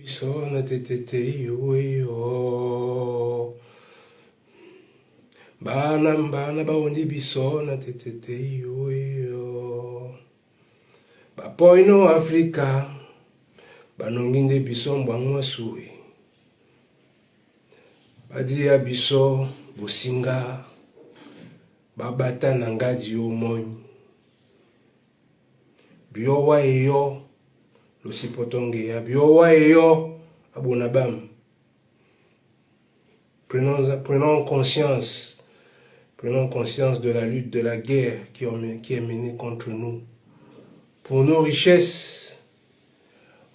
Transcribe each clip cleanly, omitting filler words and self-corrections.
Bisona tetete yo. Bana baondi bisona tetete yo. Bapoino Afrika. Banonginde biso mbangwa sui. Badia biso bosinga. Babata nangadi yo moni. Biowa eyo. Losipotonge ya biowa eyo. Abonabam. Prenons conscience. Prenons conscience de la lutte, de la guerre qui est menée contre nous. Pour nos richesses,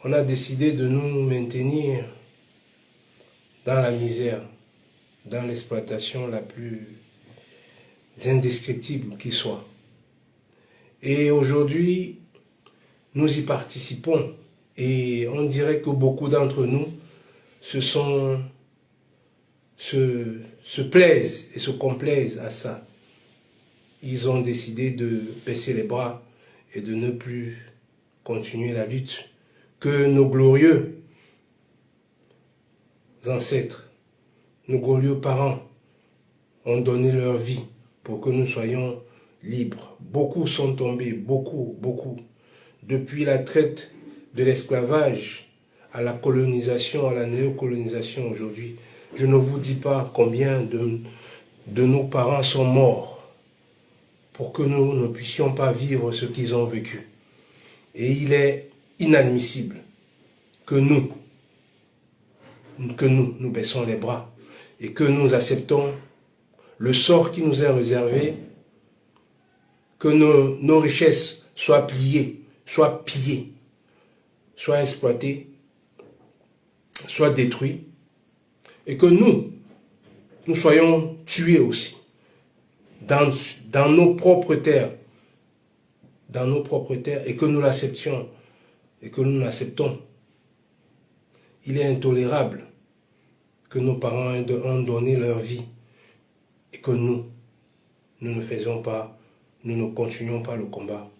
on a décidé de nous maintenir dans la misère, dans l'exploitation la plus indescriptible qui soit. Et aujourd'hui, nous y participons. Et on dirait que beaucoup d'entre nous se plaisent et se complaisent à ça. Ils ont décidé de baisser les bras et de ne plus continuer la lutte que nos glorieux ancêtres, nos glorieux parents ont donné leur vie pour que nous soyons libres. Beaucoup sont tombés, beaucoup. Depuis la traite de l'esclavage à la colonisation, à la néocolonisation aujourd'hui, je ne vous dis pas combien de nos parents sont morts pour que nous ne puissions pas vivre ce qu'ils ont vécu. Et il est inadmissible que nous baissons les bras et que nous acceptons le sort qui nous est réservé, que nos richesses soient pliées, soient pillées, soient exploitées, soient détruites, et que nous soyons tués aussi dans nos propres terres, et que nous l'acceptions, et que nous l'acceptons. Il est intolérable que nos parents ont donné leur vie et que nous ne faisons pas, nous ne continuons pas le combat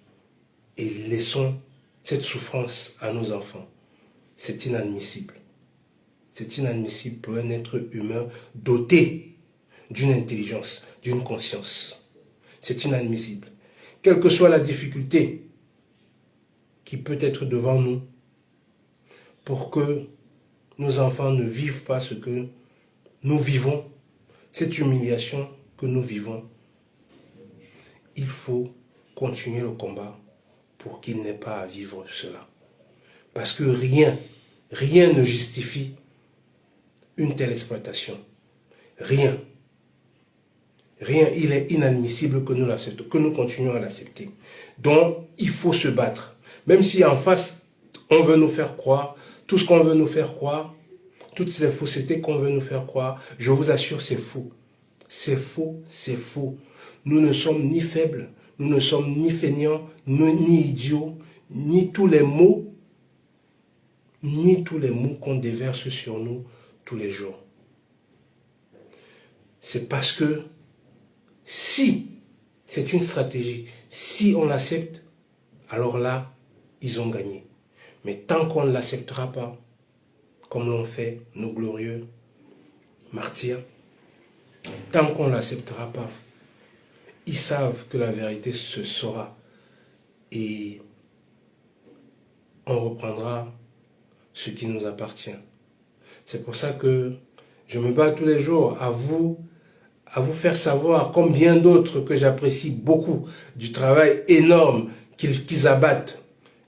et laissons cette souffrance à nos enfants. C'est inadmissible. C'est inadmissible pour un être humain doté d'une intelligence, d'une conscience. C'est inadmissible. Quelle que soit la difficulté qui peut être devant nous, pour que nos enfants ne vivent pas ce que nous vivons, cette humiliation que nous vivons, il faut continuer le combat pour qu'ils n'aient pas à vivre cela. Parce que rien ne justifie une telle exploitation. Rien, il est inadmissible que nous l'acceptons, que nous continuions à l'accepter. Donc, il faut se battre. Même si en face, on veut nous faire croire, tout ce qu'on veut nous faire croire, toutes les faussetés qu'on veut nous faire croire, je vous assure, c'est faux. C'est faux, c'est faux. Nous ne sommes ni faibles, nous ne sommes ni feignants, ni idiots, ni tous les mots qu'on déverse sur nous tous les jours. C'est parce que si c'est une stratégie, si on l'accepte, alors là, ils ont gagné. Mais tant qu'on ne l'acceptera pas, comme l'ont fait nos glorieux martyrs, tant qu'on ne l'acceptera pas, ils savent que la vérité se saura et on reprendra ce qui nous appartient. C'est pour ça que je me bats tous les jours à vous faire savoir, comme bien d'autres que j'apprécie beaucoup, du travail énorme qu'ils abattent.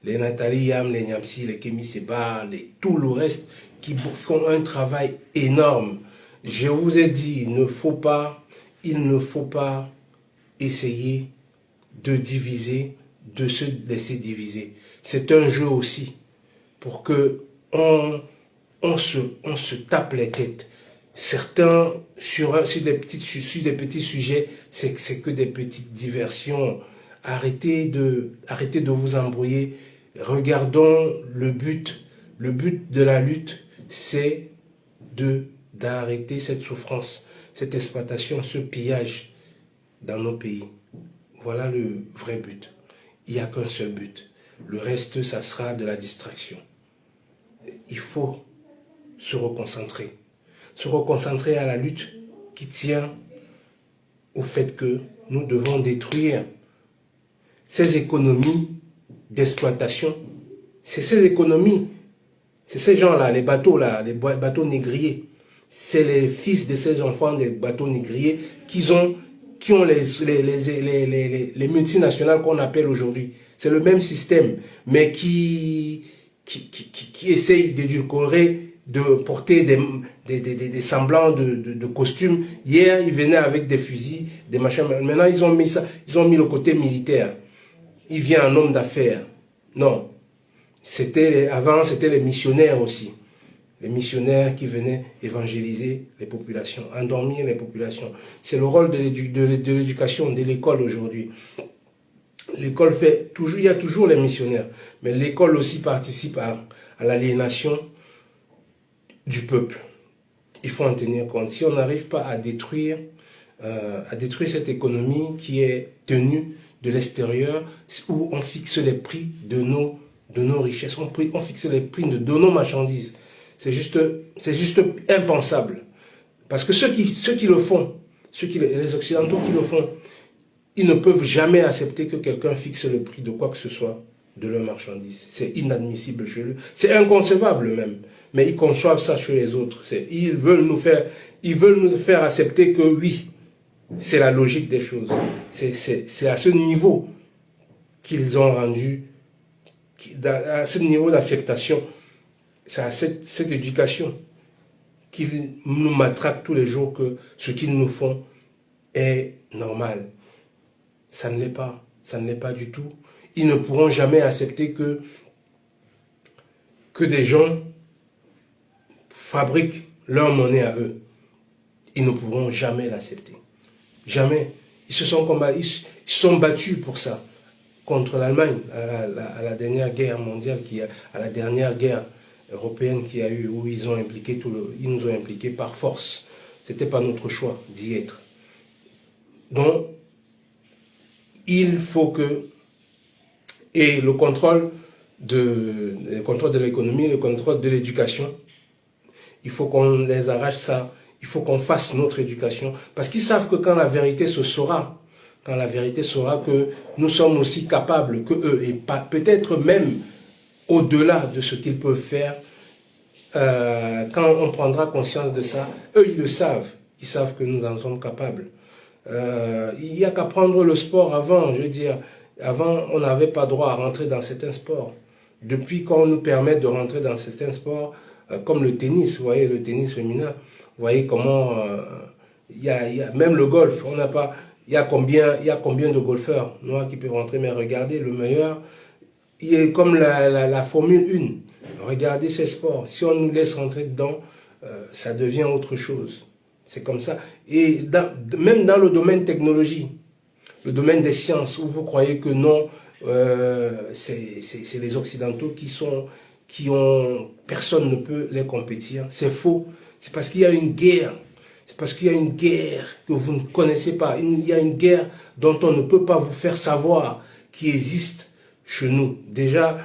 Les Nathalie Yam, les Nyamsi, les Kémy Seba, tout le reste, qui font un travail énorme. Je vous ai dit, il ne faut pas essayer de diviser, de se laisser diviser. C'est un jeu aussi, pour que on se tape les têtes. Certains, sur des petits sujets, c'est que des petites diversions. Arrêtez de vous embrouiller. Regardons le but. Le but de la lutte, c'est d'arrêter cette souffrance, cette exploitation, ce pillage dans nos pays. Voilà le vrai but. Il n'y a qu'un seul but. Le reste, ça sera de la distraction. Il faut se reconcentrer. Se reconcentrer à la lutte qui tient au fait que nous devons détruire ces économies d'exploitation. C'est ces économies, c'est ces gens-là, les bateaux négriers. C'est les fils de ces enfants des bateaux négriers qui ont les multinationales qu'on appelle aujourd'hui. C'est le même système, mais qui essaye d'édulcorer, de porter des semblants de costumes. Hier, ils venaient avec des fusils, des machins. Maintenant, ils ont mis ça, ils ont mis le côté militaire. Il vient un homme d'affaires. Non. Avant, c'était les missionnaires aussi. Les missionnaires qui venaient évangéliser les populations, endormir les populations. C'est le rôle de l'éducation, de l'école aujourd'hui. L'école fait toujours, il y a toujours les missionnaires, mais l'école aussi participe à l'aliénation du peuple. Il faut en tenir compte. Si on n'arrive pas à détruire cette économie qui est tenue de l'extérieur, où on fixe les prix de nos richesses, on fixe les prix de nos marchandises. C'est juste impensable. Parce que ceux qui le font, les Occidentaux qui le font, ils ne peuvent jamais accepter que quelqu'un fixe le prix de quoi que ce soit de leurs marchandises. C'est inadmissible chez eux. C'est inconcevable même. Mais ils conçoivent ça chez les autres. Ils veulent nous faire accepter que oui, c'est la logique des choses. C'est à ce niveau qu'ils ont rendu, à ce niveau d'acceptation, c'est à cette éducation qu'ils nous matraquent tous les jours que ce qu'ils nous font est normal. Ça ne l'est pas. Ça ne l'est pas du tout. Ils ne pourront jamais accepter que des gens fabriquent leur monnaie à eux. Ils ne pourront jamais l'accepter. Jamais. Ils se sont battus pour ça. Contre l'Allemagne, à la dernière guerre mondiale, à la dernière guerre européenne qu'il y a eu, où ils nous ont impliqués par force. Ce n'était pas notre choix d'y être. Donc, il faut que, et le contrôle de l'économie, le contrôle de l'éducation, il faut qu'on les arrache ça, il faut qu'on fasse notre éducation, parce qu'ils savent que quand la vérité se saura, que nous sommes aussi capables que eux, et peut-être même au-delà de ce qu'ils peuvent faire, quand on prendra conscience de ça, eux ils le savent, ils savent que nous en sommes capables. Il n'y a qu'à prendre le sport avant, je veux dire, avant on n'avait pas droit à rentrer dans certains sports. Depuis qu'on nous permet de rentrer dans certains sports, comme le tennis, vous voyez, le tennis féminin, vous voyez comment, il y a même le golf, on n'a pas, il y a combien de golfeurs noirs qui peuvent rentrer, mais regardez, le meilleur, il est comme la Formule 1, regardez ces sports, si on nous laisse rentrer dedans, ça devient autre chose. C'est comme ça. Et même dans le domaine technologie, le domaine des sciences, où vous croyez que non, c'est les Occidentaux personne ne peut les compétir. C'est faux. C'est parce qu'il y a une guerre. C'est parce qu'il y a une guerre que vous ne connaissez pas. Il y a une guerre dont on ne peut pas vous faire savoir qui existe chez nous. Déjà,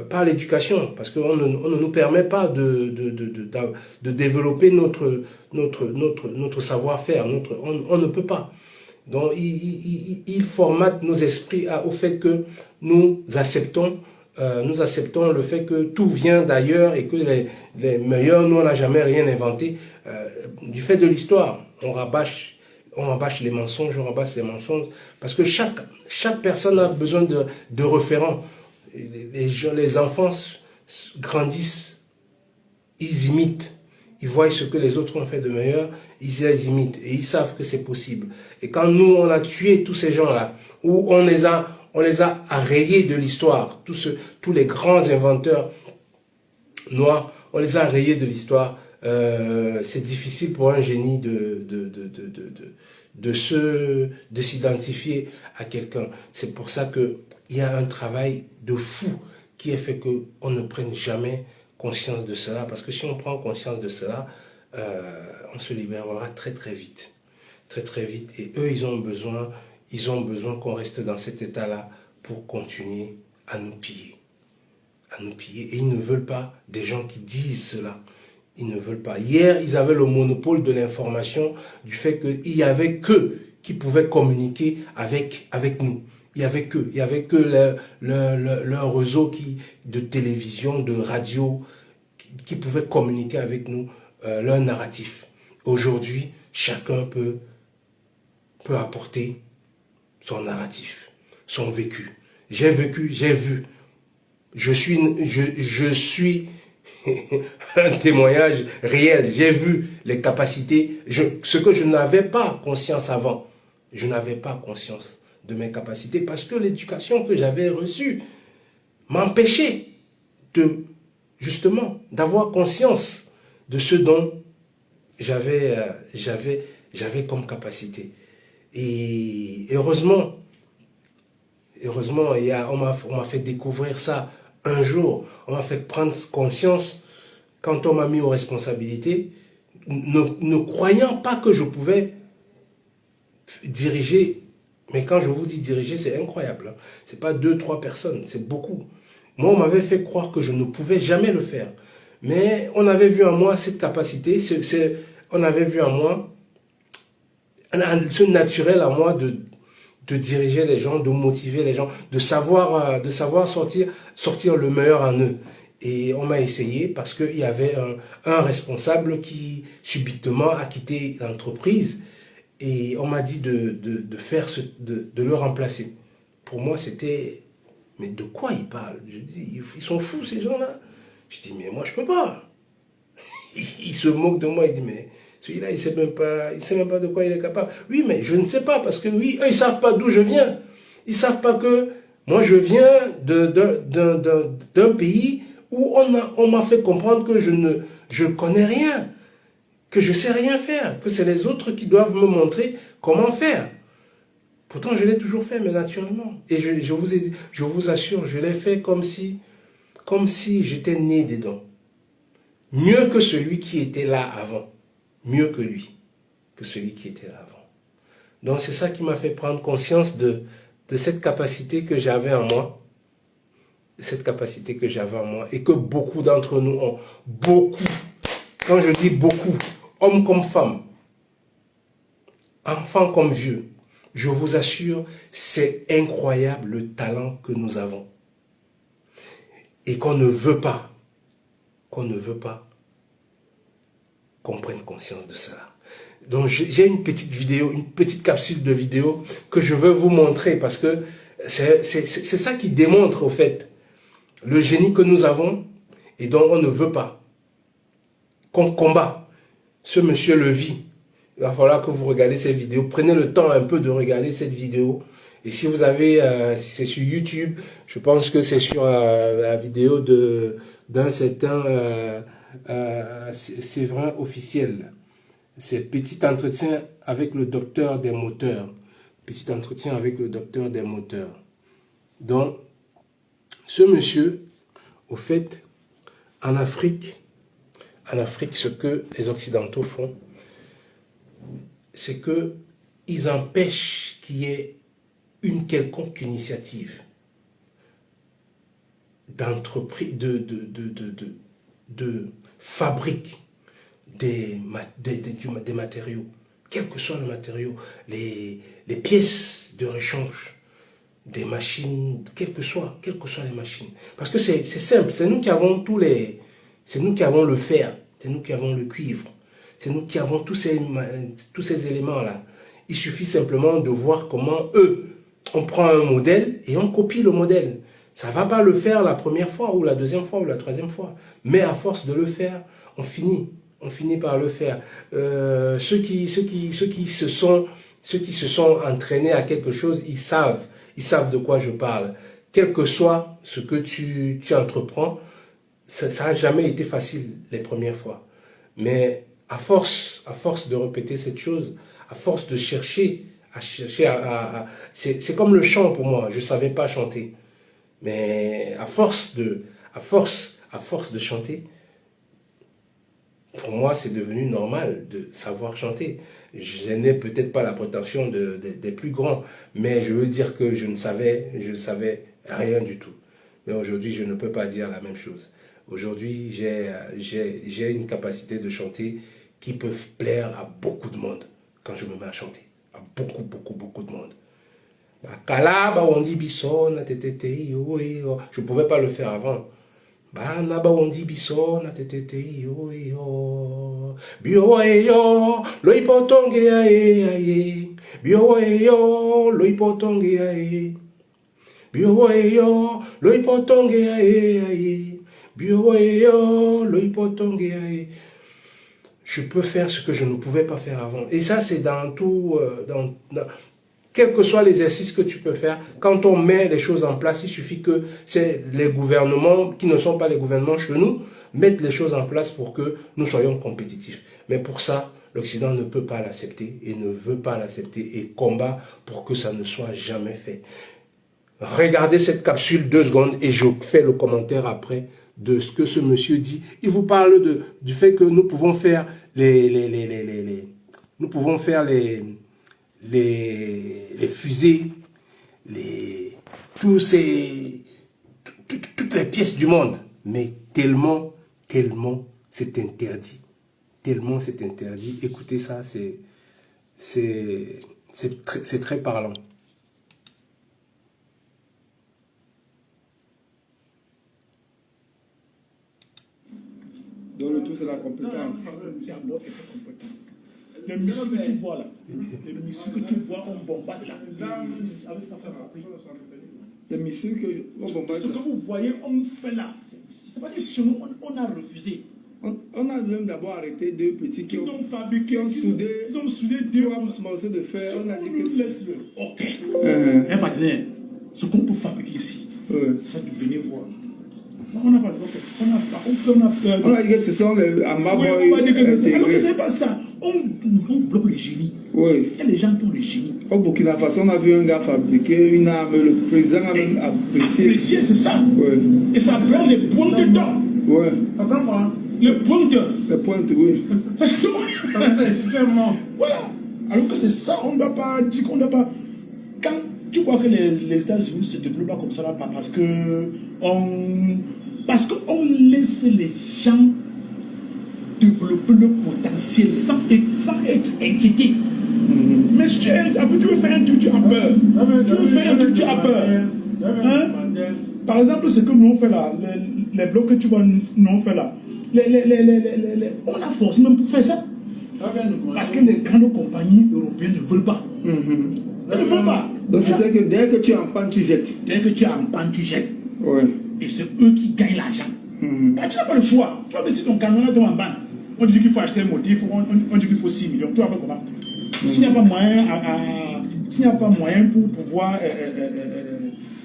par l'éducation, parce qu'on ne nous permet pas de développer notre savoir-faire. On ne peut pas. Donc, il formate nos esprits au fait que nous acceptons le fait que tout vient d'ailleurs et que les meilleurs, nous, on n'a jamais rien inventé. Du fait de l'histoire, on rabâche les mensonges, parce que chaque personne a besoin de référents. Les enfants grandissent, ils imitent. Ils voient ce que les autres ont fait de meilleur, ils les imitent et ils savent que c'est possible. Et quand nous, on a tué tous ces gens-là, où on les a rayés de l'histoire, tous les grands inventeurs noirs, on les a rayés de l'histoire, c'est difficile pour un génie de s'identifier à quelqu'un. C'est pour ça qu'il y a un travail de fou qui est fait qu'on ne prenne jamais conscience de cela, parce que si on prend conscience de cela, on se libérera très très vite. Très très vite. Et eux, ils ont besoin qu'on reste dans cet état-là pour continuer à nous piller. Et ils ne veulent pas des gens qui disent cela. Ils ne veulent pas. Hier, ils avaient le monopole de l'information, du fait qu'il n'y avait qu'eux qui pouvaient communiquer avec nous. Il n'y avait que leur réseau de télévision, de radio, qui pouvaient communiquer avec nous leur narratif. Aujourd'hui, chacun peut apporter son narratif, son vécu. J'ai vécu, j'ai vu. Je suis un témoignage réel. J'ai vu les capacités, ce que je n'avais pas conscience avant. Je n'avais pas conscience de mes capacités parce que l'éducation que j'avais reçue m'empêchait justement d'avoir conscience de ce dont j'avais comme capacité. Et heureusement, on m'a fait découvrir ça un jour. On m'a fait prendre conscience quand on m'a mis aux responsabilités, ne croyant pas que je pouvais diriger. Mais quand je vous dis diriger, c'est incroyable. C'est pas 2, 3 personnes, c'est beaucoup. Moi, on m'avait fait croire que je ne pouvais jamais le faire. Mais on avait vu en moi cette capacité, on avait vu en moi ce naturel en moi de diriger les gens, de motiver les gens, de savoir sortir le meilleur en eux. Et on m'a essayé parce qu'il y avait un responsable qui subitement a quitté l'entreprise et on m'a dit de le remplacer. Pour moi, c'était, mais de quoi ils parlent? Je dis, ils sont fous ces gens-là. Je dis, mais moi je peux pas. Il se moque de moi, il dit, mais celui-là, il ne sait même pas de quoi il est capable. Oui, mais je ne sais pas, parce que oui, eux, ils ne savent pas d'où je viens. Ils ne savent pas que moi, je viens d'un pays où on m'a fait comprendre que je ne connais rien, que je ne sais rien faire, que c'est les autres qui doivent me montrer comment faire. Pourtant, je l'ai toujours fait, mais naturellement. Et je vous assure, je l'ai fait comme si j'étais né dedans. Mieux que celui qui était là avant. Mieux que lui, que celui qui était là avant. Donc c'est ça qui m'a fait prendre conscience de cette capacité que j'avais en moi. Cette capacité que j'avais en moi. Et que beaucoup d'entre nous ont. Beaucoup. Quand je dis beaucoup, hommes comme femmes, enfants comme vieux, je vous assure, c'est incroyable le talent que nous avons. Et qu'on ne veut pas qu'on prenne conscience de cela. Donc j'ai une petite vidéo, une petite capsule de vidéo que je veux vous montrer parce que c'est ça qui démontre au fait le génie que nous avons et dont on ne veut pas, qu'on combat. Ce monsieur le vit. Il va falloir que vous regardez cette vidéo. Prenez le temps un peu de regarder cette vidéo. Et si vous avez, si c'est sur YouTube, je pense que c'est sur la vidéo d'un certain Séverin officiel. C'est petit entretien avec le docteur des moteurs. Petit entretien avec le docteur des moteurs. Donc, ce monsieur, au fait, en Afrique, ce que les Occidentaux font, c'est qu'ils empêchent qu'il y ait une quelconque initiative d'entreprise, de fabrique des matériaux, quel que soit le matériau, les pièces de rechange, des machines, quelles que soient les machines. Parce que c'est simple, c'est nous qui avons c'est nous qui avons le fer, c'est nous qui avons le cuivre, c'est nous qui avons tous ces éléments-là. Il suffit simplement de voir comment on prend un modèle et on copie le modèle. Ça ne va pas le faire la première fois ou la deuxième fois ou la troisième fois. Mais à force de le faire, on finit par le faire. Ceux qui se sont entraînés à quelque chose, ils savent de quoi je parle. Quel que soit ce que tu entreprends, ça n'a jamais été facile les premières fois. Mais à force de répéter cette chose, à force de chercher, c'est comme le chant pour moi. Je ne savais pas chanter. Mais à force de chanter, pour moi, c'est devenu normal de savoir chanter. Je n'ai peut-être pas la prétention des plus grands, mais je veux dire que je ne savais rien du tout. Mais aujourd'hui, je ne peux pas dire la même chose. Aujourd'hui, j'ai une capacité de chanter qui peut plaire à beaucoup de monde quand je me mets à chanter. À beaucoup de monde. Je ne pouvais pas le faire avant. Je peux faire ce que je ne pouvais pas faire avant. Et ça, c'est dans tout, quel que soit l'exercice que tu peux faire, quand on met les choses en place, il suffit que c'est les gouvernements, qui ne sont pas les gouvernements chez nous, mettent les choses en place pour que nous soyons compétitifs. Mais pour ça, l'Occident ne peut pas l'accepter et ne veut pas l'accepter et combat pour que ça ne soit jamais fait. Regardez cette capsule 2 secondes et je fais le commentaire après de ce que ce monsieur dit. Il vous parle du fait que nous pouvons faire les fusées, toutes les pièces du monde. Mais tellement c'est interdit. Tellement c'est interdit. Écoutez ça, c'est très parlant. Donc le tout c'est la compétence. Les missiles que tu vois là, les missiles que tu vois, on bombarde là. Les missiles qu'on bombarde. Ce que vous voyez, on fait là. C'est pas si nous, on a refusé. On a même d'abord arrêté deux petits qui ont fabriqué, ils ont soudé deux morceaux de fer. On a dit que c'est laisse le. Ok. Un partenaire, ce qu'on peut fabriquer ici, c'est ça de venir voir. On n'a pas le on a dit que ce sont les Amaboy. On va dire que c'est pas ça. On bloque le génie. Oui. Il y a des gens qui ont le génie. Au Burkina Faso, on a vu un gars fabriquer une arme. Le président a même apprécié. C'est ça. Oui. Et ça prend les points de temps. Oui. Ça prend quoi? Les pointes. Les pointes, oui. C'est vraiment. Voilà. Alors que c'est ça, on ne doit pas dire qu'on ne doit pas. Quand tu vois que les États-Unis se développent là comme ça, là, parce qu'on laisse les gens développer le potentiel sans être inquiétés. Mais si tu veux faire un truc, tu as peur. Tu veux faire un truc, tu as peur. Hein? Par exemple, ce que nous on fait là, les blocs que tu vois, nous on fait là, on a force même pour faire ça. Parce que les grandes compagnies européennes ne veulent pas. Elles ne veulent pas. Donc c'est-à-dire que dès que tu es en panne, tu jettes. Dès que tu es en panne, tu jettes. Oui. Et c'est eux qui gagnent l'argent. Bah, tu n'as pas le choix. Tu vois que si ton camion est en panne, on dit qu'il faut acheter un motif, on dit qu'il faut 6 millions. Tu vas faire comment? S'il n'y a pas moyen, s'il n'y a pas moyen pour pouvoir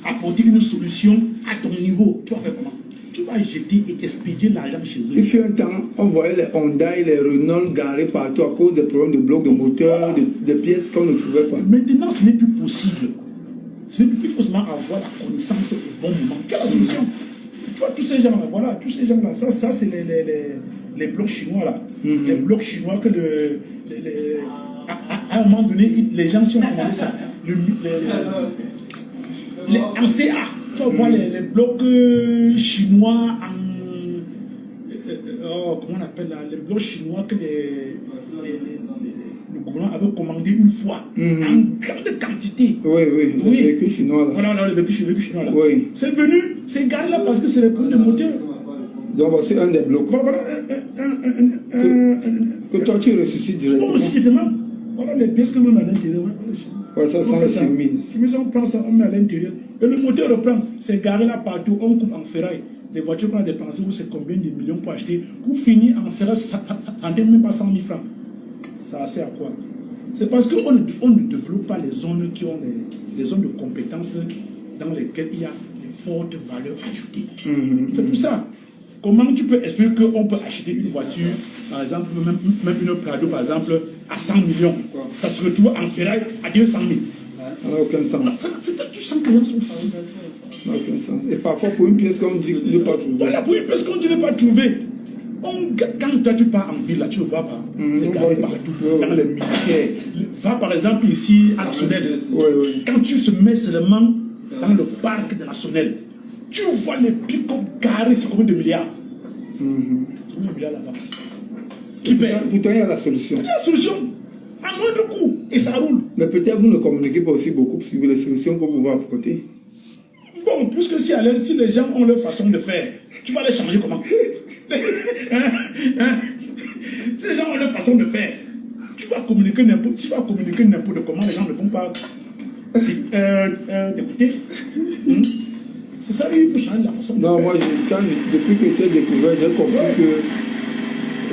apporter une solution à ton niveau, tu vas faire comment? Tu vas jeter et expédier l'argent chez eux. Il fut un temps, on voyait les Honda et les Renault garés partout à cause des problèmes de blocs de moteur, des pièces qu'on ne trouvait pas. Maintenant, ce n'est plus possible. Ce n'est plus forcément avoir la connaissance au bon moment. Tu as la solution. Tu vois, tous ces gens-là, voilà, tous ces gens-là, ça c'est les blocs chinois là. Les blocs chinois que à un moment donné, les gens si on commandé ça. En CA, tu vas voir les blocs chinois comment on appelle là, les blocs chinois que le gouvernement avait commandé une fois, en grande quantité. Oui, les véhicules chinois là. Voilà, les véhicules chinois là. Oui. C'est venu, c'est garé là parce que c'est les problèmes de moteur. Donc voici un des blocs. Voilà, que toi tu ressuscites directement. Oh, directement. Voilà les pièces que l'on a à l'intérieur. Ouais, ça sont les chemises. Chemises, on prend ça, on met à l'intérieur. Et le moteur reprend. C'est garé là partout, on coupe en ferraille. Les voitures qu'on a dépensées, c'est combien de millions pour acheter? Pour finir en ferraille, ça ne même pas 100 000 francs. Ça sert à quoi? C'est parce qu'on ne développe pas les zones qui ont les zones de compétences dans lesquelles il y a de fortes valeurs ajoutées. C'est pour ça. Comment tu peux expliquer qu'on peut acheter une voiture, par exemple, même une Prado, par exemple, à 100 millions? Ça se retrouve en ferraille à 200 000. Ça n'a aucun sens. Tu sens que les gens sont fous. Ça n'a aucun sens. Et parfois, pour une pièce qu'on dit ne pas trouver. Voilà, pour une pièce qu'on dit ne pas trouver. Quand toi tu pars en ville, là, tu ne le vois pas. C'est garé partout, dans les militaires. Va par exemple ici à la Sonnelle. Quand tu se mets seulement dans le parc de la Sonnelle, tu vois les pick-up garés, c'est combien de milliards? Ce milliard là-bas. Qui paye? Pourtant, il y a la solution. Il y a la solution. À moindre coût. Et ça roule. Mais peut-être vous ne communiquez pas aussi beaucoup sur les solutions que vous pouvez apporter. Bon, puisque si les gens ont leur façon de faire, tu vas les changer comment? Si les gens ont leur façon de faire, tu vas communiquer n'importe comment, les gens ne vont pas t'écouter. C'est ça, il faut changer la façon de faire. Non, moi, depuis que tu as découvert, j'ai compris que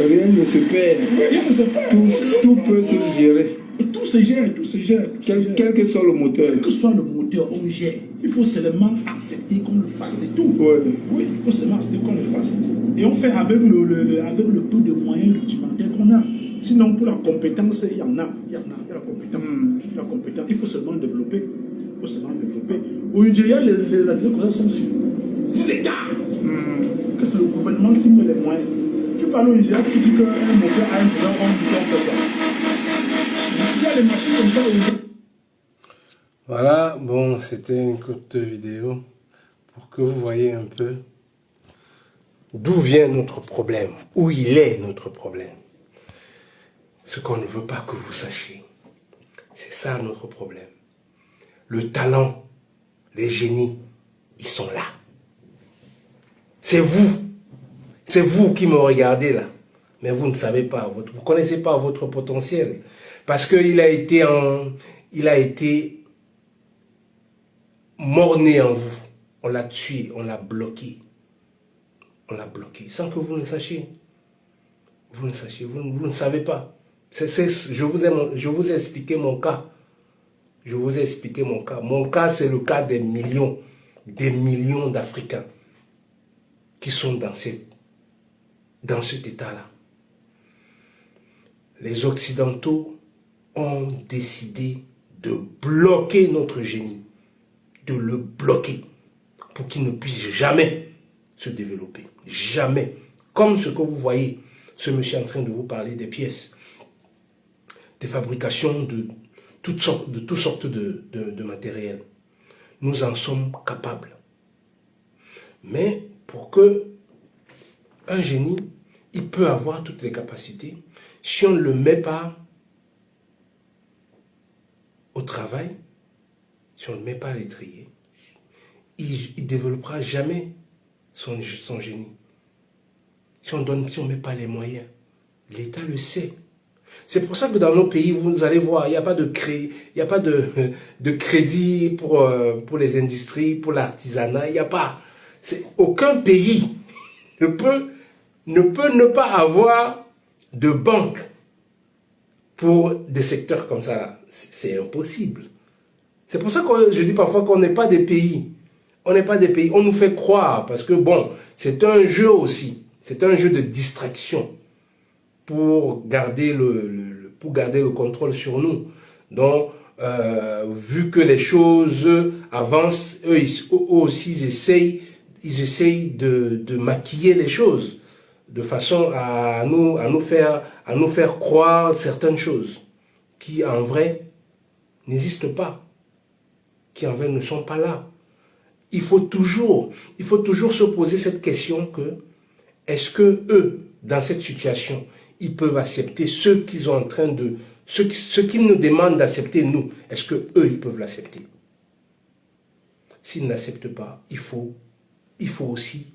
rien ne se perd. Rien ne se perd. Tout peut se gérer. Et tout se gère, Quel que soit le moteur. Quel que soit le moteur, on gère. Il faut seulement accepter qu'on le fasse, c'est tout. Ouais. Oui, il faut seulement accepter qu'on le fasse. Et on fait avec le peu de moyens rudimentaires qu'on a. Sinon, pour la compétence, il y en a. Il y a la compétence. La compétence. Il faut seulement développer. Au Nigeria, les ateliers sont sur 10 hectares. Que c'est le gouvernement qui met les moyens. Tu parles au Nigeria, tu dis qu'un moteur a un moteur, on fait quoi? Il y a des machines comme ça au Nigeria. Voilà, bon, c'était une courte vidéo pour que vous voyez un peu d'où vient notre problème, où il est notre problème. Ce qu'on ne veut pas que vous sachiez, c'est ça notre problème. Le talent, les génies, ils sont là. C'est vous qui me regardez là, mais vous ne savez pas, vous ne connaissez pas votre potentiel, parce qu'il a été mort-né en vous. On l'a tué, on l'a bloqué. Sans que vous ne sachiez. Vous ne savez pas. Je vous ai expliqué mon cas. Mon cas, c'est le cas des millions d'Africains qui sont dans cet état-là. Les Occidentaux ont décidé de bloquer notre génie. De le bloquer pour qu'il ne puisse jamais se développer. Jamais. Comme ce que vous voyez, ce monsieur est en train de vous parler des pièces, des fabrications de toutes sortes de matériel. Nous en sommes capables. Mais pour que un génie, il peut avoir toutes les capacités, si on ne le met pas au travail, si on ne le met pas à l'étrier, il ne développera jamais son génie. Si on ne met pas les moyens, l'État le sait. C'est pour ça que dans nos pays, vous allez voir, il n'y a pas de crédit pour les industries, pour l'artisanat. Il n'y a pas. Aucun pays ne peut ne pas avoir de banque pour des secteurs comme ça. C'est impossible. C'est pour ça que je dis parfois qu'on n'est pas des pays. On n'est pas des pays. On nous fait croire parce que bon, c'est un jeu aussi. C'est un jeu de distraction pour garder le contrôle sur nous. Donc, vu que les choses avancent, eux aussi ils essayent de maquiller les choses de façon à nous faire croire certaines choses qui en vrai n'existent pas, qui en vrai ne sont pas là. Il faut toujours se poser cette question que est-ce que eux, dans cette situation, ils peuvent accepter ce qu'ils sont en train de, ce qu'ils nous demandent d'accepter nous, est-ce que eux ils peuvent l'accepter? S'ils n'acceptent pas, il faut aussi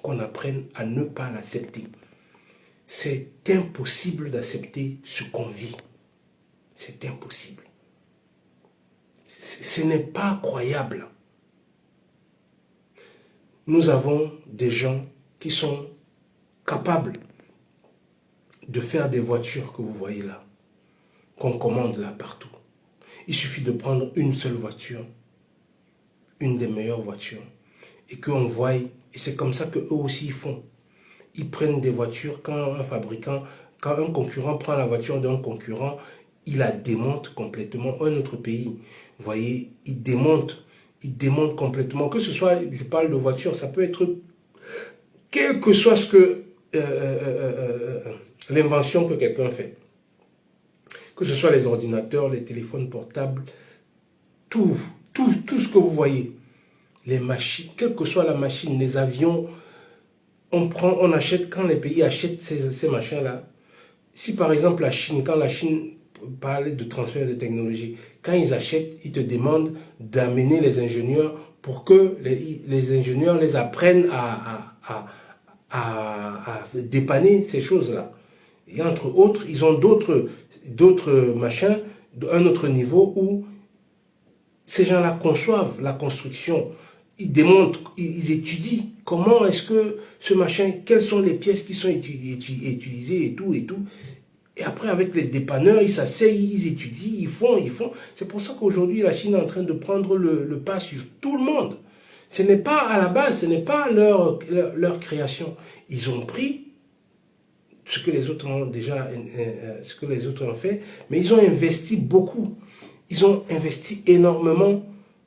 qu'on apprenne à ne pas l'accepter. C'est impossible d'accepter ce qu'on vit. C'est impossible. Ce n'est pas croyable. Nous avons des gens qui sont capables de faire des voitures que vous voyez là, qu'on commande là partout. Il suffit de prendre une seule voiture, une des meilleures voitures, et qu'on voie, et c'est comme ça qu'eux aussi ils font. Ils prennent des voitures quand un concurrent prend la voiture d'un concurrent, il la démonte complètement. Un autre pays, vous voyez, il démonte complètement. Que ce soit, je parle de voiture, ça peut être, quel que soit ce que l'invention que quelqu'un fait. Que ce soit les ordinateurs, les téléphones portables, tout ce que vous voyez, les machines, quelle que soit la machine, les avions, on achète, quand les pays achètent ces machins-là, si par exemple la Chine, quand la Chine parle de transfert de technologie, quand ils achètent, ils te demandent d'amener les ingénieurs pour que les ingénieurs les apprennent à dépanner ces choses-là. Et entre autres, ils ont d'autres machins, un autre niveau où ces gens-là conçoivent la construction. Ils démontrent, ils étudient comment est-ce que ce machin, quelles sont les pièces qui sont utilisées et tout et tout. Et après, avec les dépanneurs, ils s'asseyent, ils étudient, ils font. C'est pour ça qu'aujourd'hui, la Chine est en train de prendre le pas sur tout le monde. Ce n'est pas à la base, ce n'est pas leur création. Ils ont pris ce que les autres ont déjà, ce que les autres ont fait, mais ils ont investi beaucoup. Ils ont investi énormément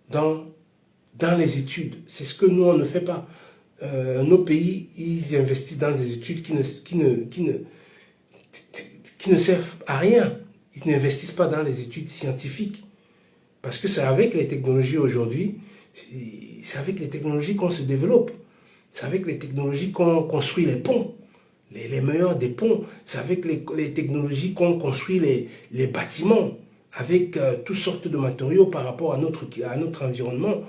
dans les études. C'est ce que nous, on ne fait pas. Nos pays, ils investissent dans des études qui ne servent à rien. Ils n'investissent pas dans les études scientifiques. Parce que c'est avec les technologies aujourd'hui, c'est avec les technologies qu'on se développe. C'est avec les technologies qu'on construit les ponts. Les meilleurs des ponts. C'est avec les technologies qu'on construit les bâtiments. Avec toutes sortes de matériaux par rapport à notre environnement.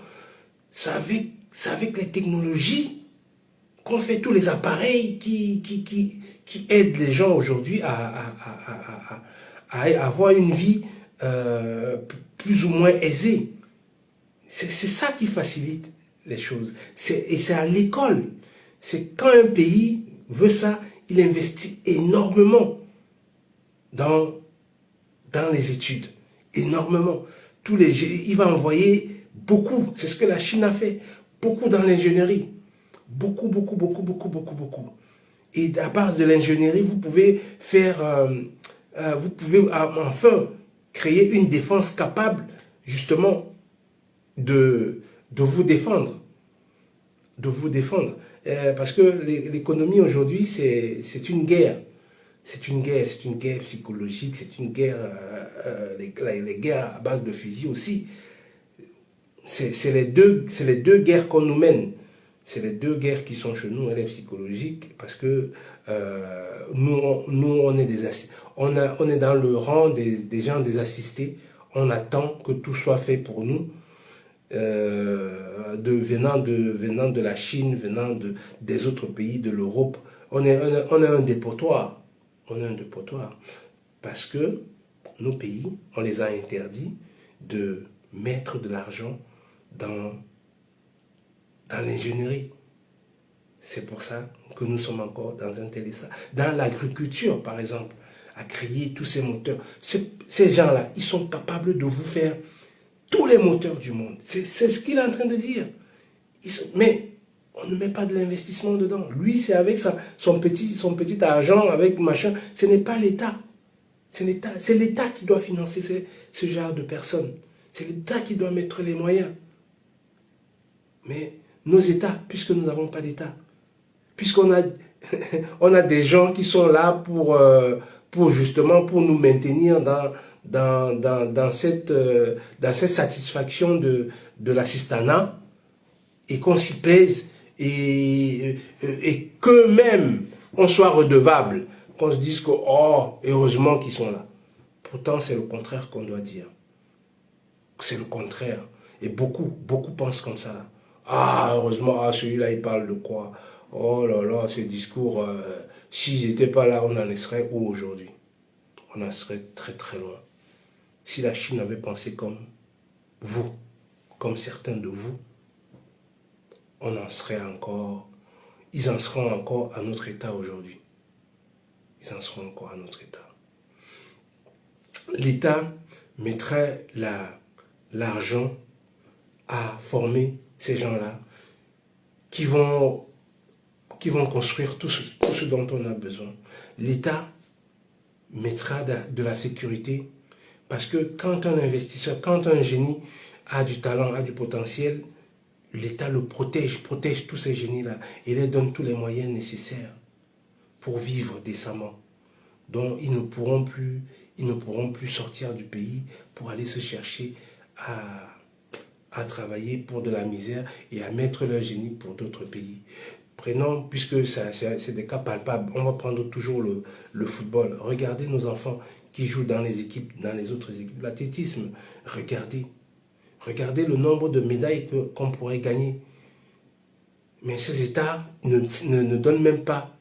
C'est avec les technologies qu'on fait tous les appareils qui aident les gens aujourd'hui à avoir une vie plus ou moins aisée. C'est ça qui facilite les choses. Et c'est à l'école. C'est quand un pays veut ça, il investit énormément dans les études. Énormément. Il va envoyer beaucoup. C'est ce que la Chine a fait. Beaucoup dans l'ingénierie. Beaucoup. Et à base de l'ingénierie, vous pouvez enfin créer une défense capable, justement, de vous défendre. Parce que l'économie aujourd'hui, c'est une guerre. C'est une guerre psychologique, c'est une guerre, les guerres à base de fusil aussi. C'est les deux guerres qu'on nous mène. C'est les deux guerres qui sont chez nous, elle est psychologique, parce que nous on est dans le rang des gens des assistés. On attend que tout soit fait pour nous, venant de la Chine, venant des autres pays, de l'Europe. On est un dépotoir. On est un dépotoir. Parce que nos pays, on les a interdits de mettre de l'argent dans l'ingénierie. C'est pour ça que nous sommes encore dans un tel état. Dans l'agriculture, par exemple, à créer tous ces moteurs. Ces gens-là, ils sont capables de vous faire tous les moteurs du monde. C'est ce qu'il est en train de dire. Mais on ne met pas de l'investissement dedans. Lui, c'est avec son petit argent, avec machin. Ce n'est pas l'État. C'est l'État qui doit financer ce genre de personnes. C'est l'État qui doit mettre les moyens. Mais nos États, puisque nous n'avons pas d'État, puisqu'on a, on a des gens qui sont là pour justement pour nous maintenir dans cette satisfaction de l'assistanat, et qu'on s'y plaise, et qu'eux-mêmes on soit redevable, qu'on se dise que oh, heureusement qu'ils sont là. Pourtant, c'est le contraire qu'on doit dire. C'est le contraire. Et beaucoup pensent comme ça là. Ah, heureusement, ah, celui-là, il parle de quoi? Oh là là, ce discours, s'ils n'étaient pas là, on en serait où aujourd'hui? On en serait très très loin. Si la Chine avait pensé comme vous, comme certains de vous, on en serait encore, ils en seront encore à notre état aujourd'hui. Ils en seront encore à notre état. L'État mettrait l'argent à former ces gens-là qui vont construire tout ce dont on a besoin. L'État mettra de la sécurité, parce que quand un investisseur, quand un génie a du talent, a du potentiel, l'État le protège tous ces génies-là et leur donne tous les moyens nécessaires pour vivre décemment. Donc ils ne pourront plus sortir du pays pour aller se chercher à travailler pour de la misère et à mettre leur génie pour d'autres pays. Prenons, puisque c'est des cas palpables, on va prendre toujours le football. Regardez nos enfants qui jouent dans les équipes, dans les autres équipes. L'athlétisme, regardez. Regardez le nombre de médailles qu'on pourrait gagner. Mais ces États ne donnent même pas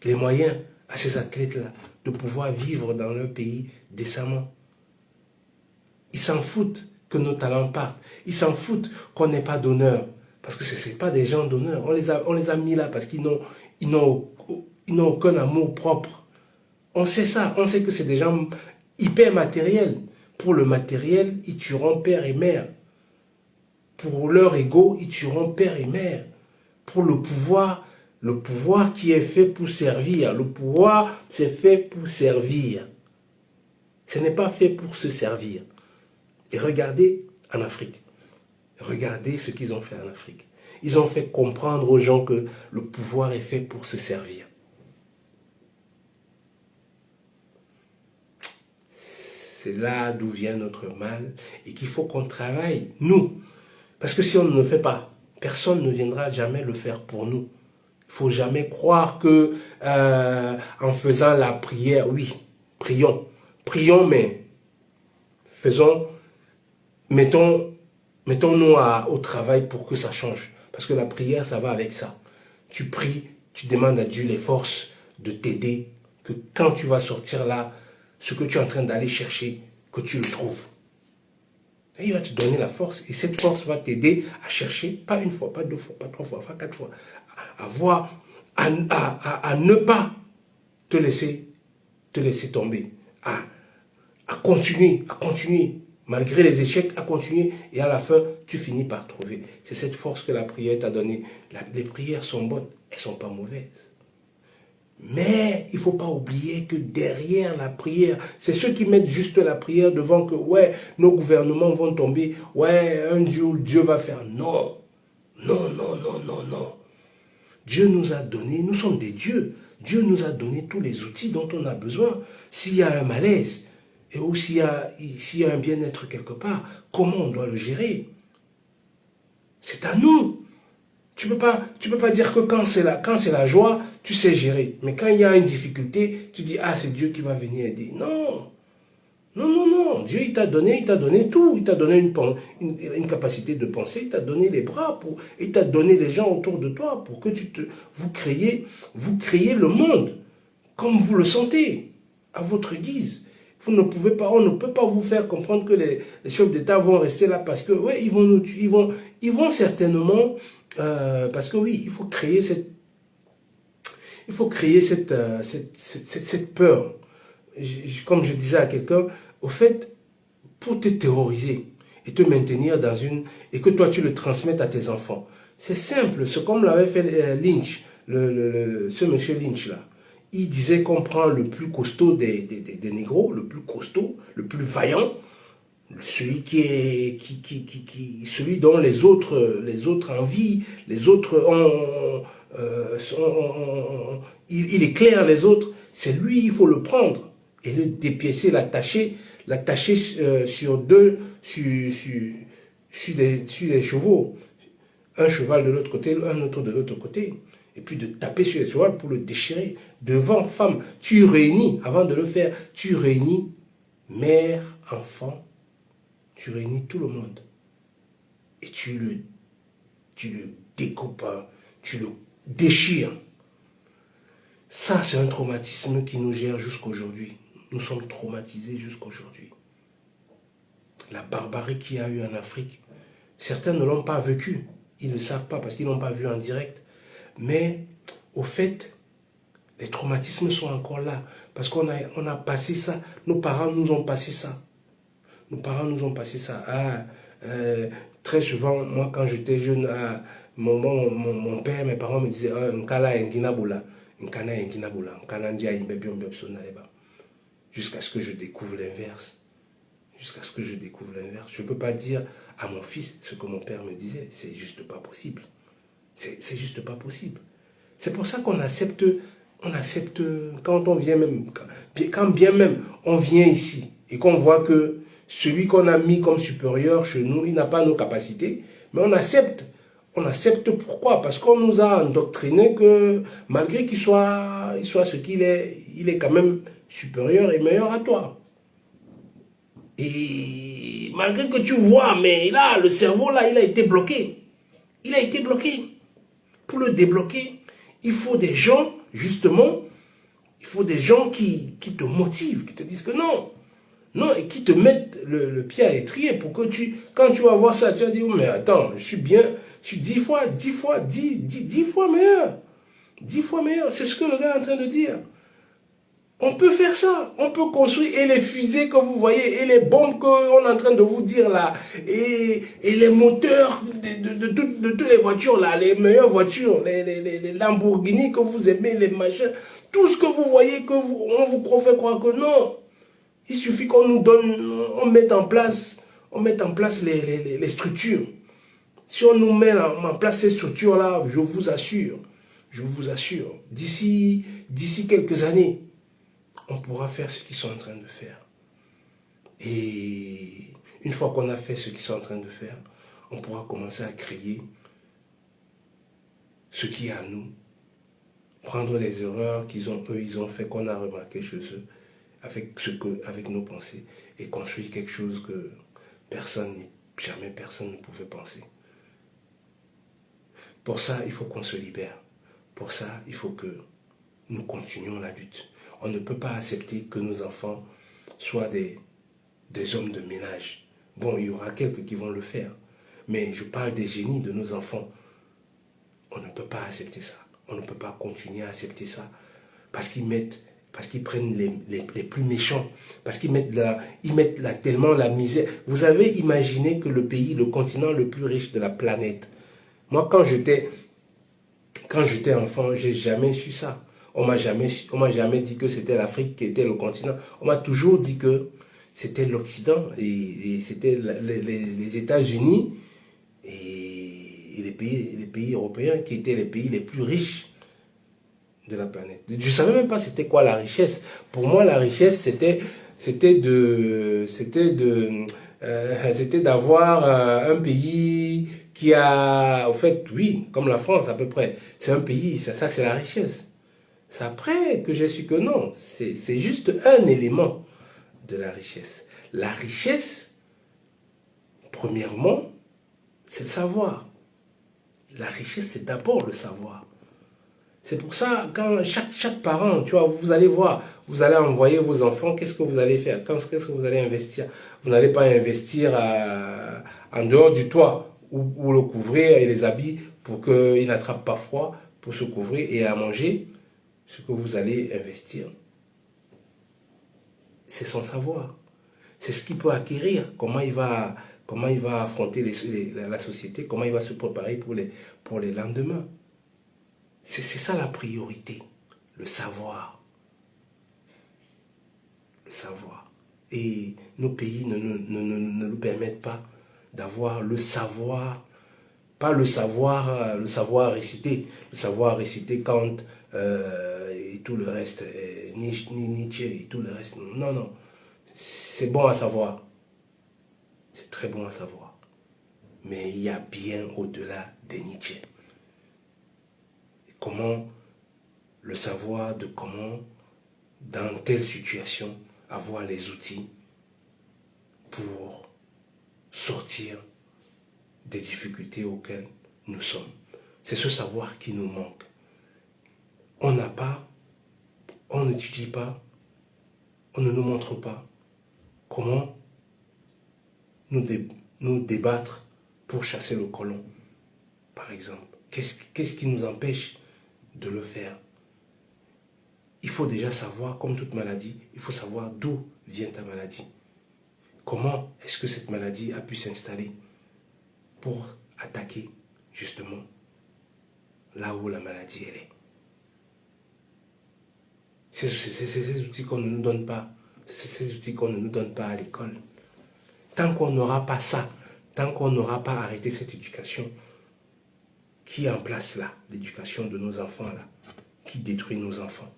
les moyens à ces athlètes-là de pouvoir vivre dans leur pays décemment. Ils s'en foutent que nos talents partent. Ils s'en foutent qu'on n'ait pas d'honneur. Parce que ce n'est pas des gens d'honneur. On les a mis là parce qu'ils n'ont aucun amour propre. On sait ça. On sait que c'est des gens hyper matériels. Pour le matériel, ils tueront père et mère. Pour leur ego, ils tueront père et mère. Pour le pouvoir qui est fait pour servir. Le pouvoir, c'est fait pour servir. Ce n'est pas fait pour se servir. Et regardez en Afrique. Regardez ce qu'ils ont fait en Afrique. Ils ont fait comprendre aux gens que le pouvoir est fait pour se servir. C'est là d'où vient notre mal et qu'il faut qu'on travaille, nous. Parce que si on ne le fait pas, personne ne viendra jamais le faire pour nous. Il ne faut jamais croire que en faisant la prière, oui, prions. Prions, mais mettons-nous au travail pour que ça change. Parce que la prière, ça va avec ça. Tu pries, tu demandes à Dieu les forces de t'aider, que quand tu vas sortir là, ce que tu es en train d'aller chercher, que tu le trouves. Et il va te donner la force. Et cette force va t'aider à chercher, pas une fois, pas deux fois, pas trois fois, pas quatre fois, à ne pas te laisser tomber, à continuer, malgré les échecs, à continuer, et à la fin, tu finis par trouver. C'est cette force que la prière t'a donnée. Les prières sont bonnes, elles ne sont pas mauvaises. Mais il ne faut pas oublier que derrière la prière, c'est ceux qui mettent juste la prière devant que, ouais, nos gouvernements vont tomber, ouais, un jour, Dieu va faire. Non, non, non, non, non, non. Dieu nous a donné, nous sommes des dieux. Dieu nous a donné tous les outils dont on a besoin. S'il y a un malaise, ou s'il y a un bien-être quelque part, comment on doit le gérer? C'est à nous. Tu peux pas dire que quand c'est la joie, tu sais gérer. Mais quand il y a une difficulté, tu dis, ah, c'est Dieu qui va venir aider. Non. Non, non, non. Dieu, il t'a donné tout. Il t'a donné une capacité de penser. Il t'a donné les bras. Il t'a donné les gens autour de toi pour que vous créiez le monde comme vous le sentez, à votre guise. On ne peut pas vous faire comprendre que les chefs d'État vont rester là parce que, ouais, ils vont certainement, parce que oui, il faut créer cette peur. Comme je disais à quelqu'un, au fait, pour te terroriser et te maintenir et que toi tu le transmettes à tes enfants. C'est simple, c'est comme l'avait fait Lynch, ce monsieur Lynch là. Il disait qu'on prend le plus costaud des négros, le plus costaud, le plus vaillant, celui celui dont les autres envient, les autres il éclaire les autres, c'est lui, il faut le prendre et le dépiécer, l'attacher sur des chevaux, un cheval de l'autre côté, un autre de l'autre côté. Et puis de taper sur les chevaux pour le déchirer. Devant femme, tu réunis, avant de le faire, tu réunis mère, enfant, tu réunis tout le monde. Et tu le découpes, tu le déchires. Ça, c'est un traumatisme qui nous gère jusqu'aujourd'hui. Nous sommes traumatisés jusqu'aujourd'hui. La barbarie qu'il y a eu en Afrique, certains ne l'ont pas vécu. Ils ne le savent pas parce qu'ils n'ont pas vu en direct. Mais, au fait, les traumatismes sont encore là. Parce qu'on a passé ça. Nos parents nous ont passé ça. Très souvent, moi, quand j'étais jeune, mon père, mes parents me disaient jusqu'à ce que je découvre l'inverse. Je ne peux pas dire à mon fils ce que mon père me disait. C'est juste pas possible. C'est juste pas possible. C'est pour ça qu'on accepte quand on vient même, quand bien même on vient ici et qu'on voit que celui qu'on a mis comme supérieur chez nous, il n'a pas nos capacités, mais on accepte On accepte pourquoi? Parce qu'on nous a endoctriné que malgré qu'il soit ce qu'il est, il est quand même supérieur et meilleur à toi. Et malgré que tu vois, mais là, le cerveau, là, il a été bloqué. Il a été bloqué. Pour le débloquer, il faut des gens, justement, il faut des gens qui te motivent, qui te disent que non. Non, et qui te mettent le pied à l'étrier pour que quand tu vas voir ça, tu vas dire, mais attends, je suis bien, je suis 10 fois meilleur. 10 fois meilleur, c'est ce que le gars est en train de dire. On peut faire ça, on peut construire, et les fusées que vous voyez, et les bombes qu'on est en train de vous dire là, et les moteurs de toutes les voitures là, les meilleures voitures, les Lamborghini que vous aimez, les machins, tout ce que vous voyez, on vous fait croire que non. Il suffit qu'on nous donne, on mette en place les structures. Si on nous met en place ces structures-là, je vous assure, d'ici quelques années, on pourra faire ce qu'ils sont en train de faire. Et une fois qu'on a fait ce qu'ils sont en train de faire, on pourra commencer à créer ce qui est à nous, prendre les erreurs ils ont fait, qu'on a remarqué chez eux, avec nos pensées, et construire quelque chose que jamais personne ne pouvait penser. Pour ça, il faut qu'on se libère. Pour ça, il faut que nous continuions la lutte. On ne peut pas accepter que nos enfants soient des hommes de ménage. Bon, il y aura quelques qui vont le faire. Mais je parle des génies de nos enfants. On ne peut pas accepter ça. On ne peut pas continuer à accepter ça. Parce qu'ils prennent les plus méchants. Parce qu'ils mettent là tellement la misère. Vous avez imaginé que le continent le plus riche de la planète. Moi, quand j'étais enfant, j'ai jamais su ça. On m'a jamais dit que c'était l'Afrique qui était le continent. On m'a toujours dit que c'était l'Occident et c'était les États-Unis et les pays européens qui étaient les pays les plus riches de la planète. Je ne savais même pas c'était quoi la richesse. Pour moi, la richesse, c'était d'avoir un pays qui a, au fait, oui, comme la France à peu près. C'est un pays, ça c'est la richesse. C'est après que j'ai su que non, c'est juste un élément de la richesse. La richesse, premièrement, c'est le savoir. La richesse, c'est d'abord le savoir. C'est pour ça, quand chaque parent, tu vois, vous allez voir, vous allez envoyer vos enfants, qu'est-ce que vous allez faire? Qu'est-ce que vous allez investir? Vous n'allez pas investir en dehors du toit, ou le couvrir et les habits pour qu'il n'attrape pas froid, pour se couvrir et à manger. Ce que vous allez investir, c'est son savoir. C'est ce qu'il peut acquérir, comment il va affronter la société, comment il va se préparer pour les lendemains. C'est ça la priorité, le savoir. Le savoir. Et nos pays ne nous permettent pas d'avoir le savoir, pas le savoir réciter. Le savoir réciter Kant et tout le reste, Nietzsche et tout le reste. Non, non. C'est bon à savoir. C'est très bon à savoir. Mais il y a bien au-delà de Nietzsche. Comment le savoir de comment, dans telle situation, avoir les outils pour sortir des difficultés auxquelles nous sommes. C'est ce savoir qui nous manque. On n'a pas, on n'étudie pas, on ne nous montre pas comment nous débattre pour chasser le colon, par exemple. Qu'est-ce qui nous empêche de le faire? Il faut déjà savoir, comme toute maladie, il faut savoir d'où vient ta maladie. Comment est-ce que cette maladie a pu s'installer pour attaquer, justement, là où la maladie elle est. Ces outils qu'on ne nous donne pas, ces outils qu'on ne nous donne pas à l'école. Tant qu'on n'aura pas ça, tant qu'on n'aura pas arrêté cette éducation qui est en place là, l'éducation de nos enfants là, qui détruit nos enfants.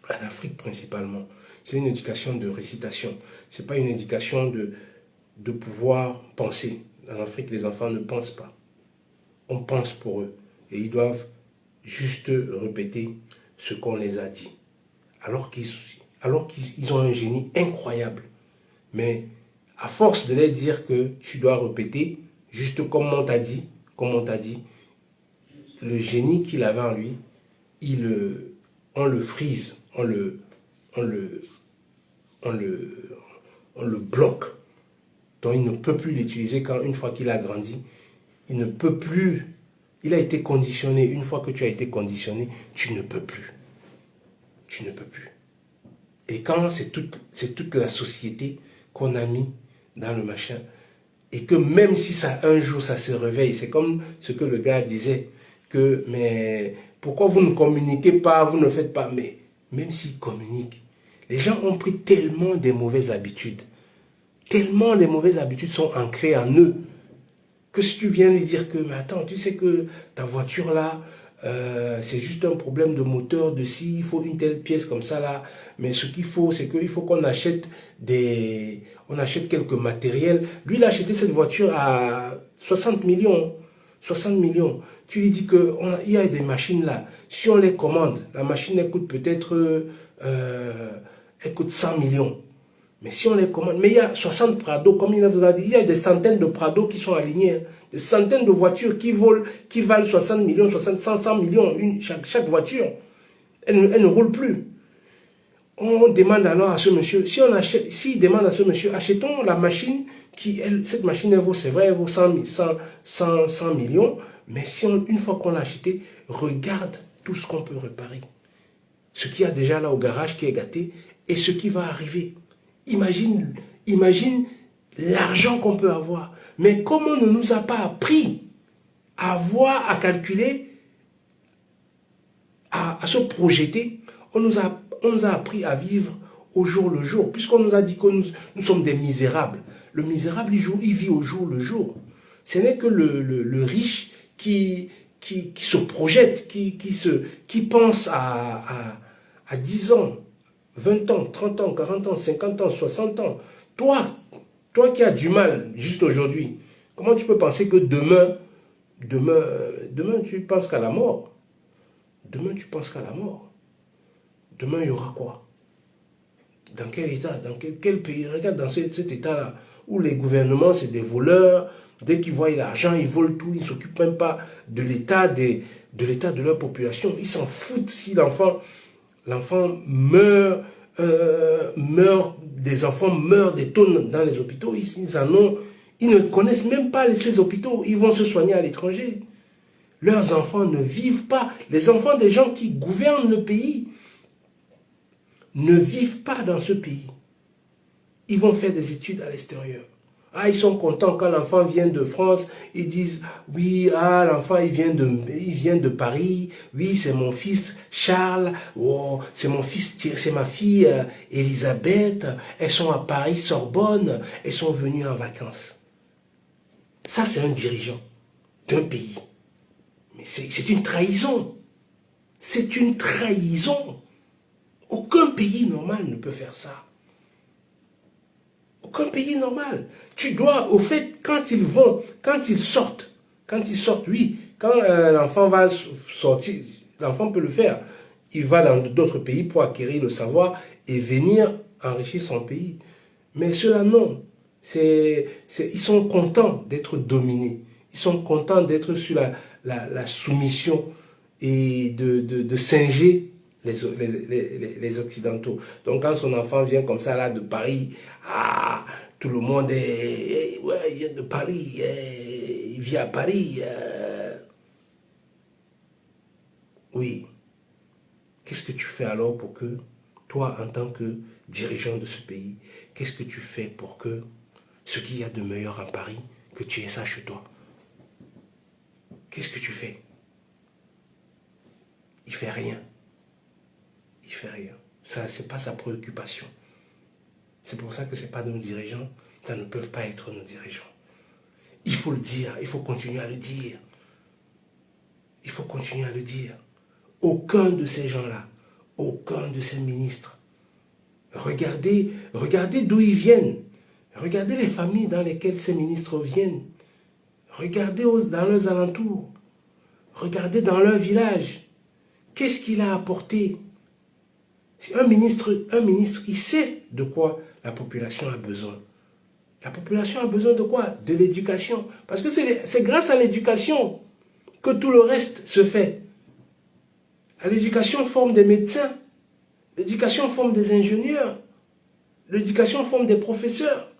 En Afrique principalement, c'est une éducation de récitation. Ce n'est pas une éducation de pouvoir penser. En Afrique, les enfants ne pensent pas. on pense pour eux. Et ils doivent juste répéter ce qu'on les a dit. Alors qu'ils ont un génie incroyable. Mais à force de les dire que tu dois répéter, juste comme on t'a dit, le génie qu'il avait en lui, on le frise, on le bloque. Donc il ne peut plus l'utiliser quand une fois qu'il a grandi. Il ne peut plus. Il a été conditionné. Une fois que tu as été conditionné, tu ne peux plus. Tu ne peux plus. Et quand c'est toute la société qu'on a mis dans le machin, et que même si ça un jour ça se réveille, c'est comme ce que le gars disait, que mais pourquoi vous ne communiquez pas, vous ne faites pas, mais même s'ils communiquent, les gens ont pris tellement des mauvaises habitudes, tellement les mauvaises habitudes sont ancrées en eux, que si tu viens lui dire que, mais attends, tu sais que ta voiture là, c'est juste un problème de moteur, de si, il faut une telle pièce comme ça là, mais ce qu'il faut, c'est qu'il faut qu'on achète quelques matériels. Lui, il a acheté cette voiture à 60 millions. 60 millions. Tu lui dis qu'il y a des machines là. Si on les commande, la machine, elle coûte peut-être, elle coûte 100 millions. Mais si on les commande, mais il y a 60 Prado, comme il vous a dit, il y a des centaines de Prado qui sont alignés, hein, des centaines de voitures qui valent 60 millions, 60, 100 millions, chaque voiture. Elle ne roule plus. On demande alors à ce monsieur, s'il demande à ce monsieur, achetons la machine, cette machine, elle vaut, c'est vrai, elle vaut 100 millions, mais si une fois qu'on l'a achetée, regarde tout ce qu'on peut réparer. Ce qu'il y a déjà là au garage qui est gâté, et ce qui va arriver. Imagine l'argent qu'on peut avoir. Mais comme on ne nous a pas appris à voir, à calculer, à se projeter, on nous a appris à vivre au jour le jour, puisqu'on nous a dit que nous sommes des misérables. Le misérable, il vit au jour le jour. Ce n'est que le riche qui se projette, qui pense à 10 ans, 20 ans, 30 ans, 40 ans, 50 ans, 60 ans. Toi qui as du mal juste aujourd'hui, comment tu peux penser que demain tu penses qu'à la mort? Demain tu penses qu'à la mort. Demain il y aura quoi? Dans quel état? Dans quel pays? Regarde dans cet état-là, où les gouvernements c'est des voleurs. Dès qu'ils voient l'argent, ils volent tout, ils ne s'occupent même pas de l'état de leur population. Ils s'en foutent si l'enfant meurt, des enfants meurent des tonnes dans les hôpitaux. Ils ne connaissent même pas ces hôpitaux. Ils vont se soigner à l'étranger. Leurs enfants ne vivent pas. Les enfants des gens qui gouvernent le pays ne vivent pas dans ce pays. Ils vont faire des études à l'extérieur. Ah, ils sont contents quand l'enfant vient de France, ils disent, oui, l'enfant, il vient de Paris, oui, c'est mon fils Charles, oh, c'est ma fille Elisabeth, elles sont à Paris, Sorbonne, elles sont venues en vacances. Ça, c'est un dirigeant d'un pays. Mais c'est une trahison. C'est une trahison. Aucun pays normal ne peut faire ça. Aucun pays normal. Tu dois, au fait, quand ils sortent, oui, quand l'enfant va sortir, l'enfant peut le faire. Il va dans d'autres pays pour acquérir le savoir et venir enrichir son pays. Mais ceux-là, non. Ils sont contents d'être dominés. Ils sont contents d'être sur la soumission et de singer les Occidentaux. Donc quand son enfant vient comme ça là de Paris, tout le monde il vient de Paris, il vit à Paris. Oui. Qu'est-ce que tu fais alors pour que, toi en tant que dirigeant de ce pays, qu'est-ce que tu fais pour que ce qu'il y a de meilleur à Paris, que tu aies ça chez toi? Qu'est-ce que tu fais? Il fait rien. Il fait rien. Ça, c'est pas sa préoccupation. C'est pour ça que c'est pas nos dirigeants. Ça ne peuvent pas être nos dirigeants. Il faut le dire. Il faut continuer à le dire. Il faut continuer à le dire. Aucun de ces gens-là, aucun de ces ministres, regardez d'où ils viennent. Regardez les familles dans lesquelles ces ministres viennent. Regardez dans leurs alentours. Regardez dans leur village. Qu'est-ce qu'il a apporté? Un ministre, il sait de quoi la population a besoin. La population a besoin de quoi? De l'éducation. Parce que c'est grâce à l'éducation que tout le reste se fait. L'éducation forme des médecins. L'éducation forme des ingénieurs. L'éducation forme des professeurs.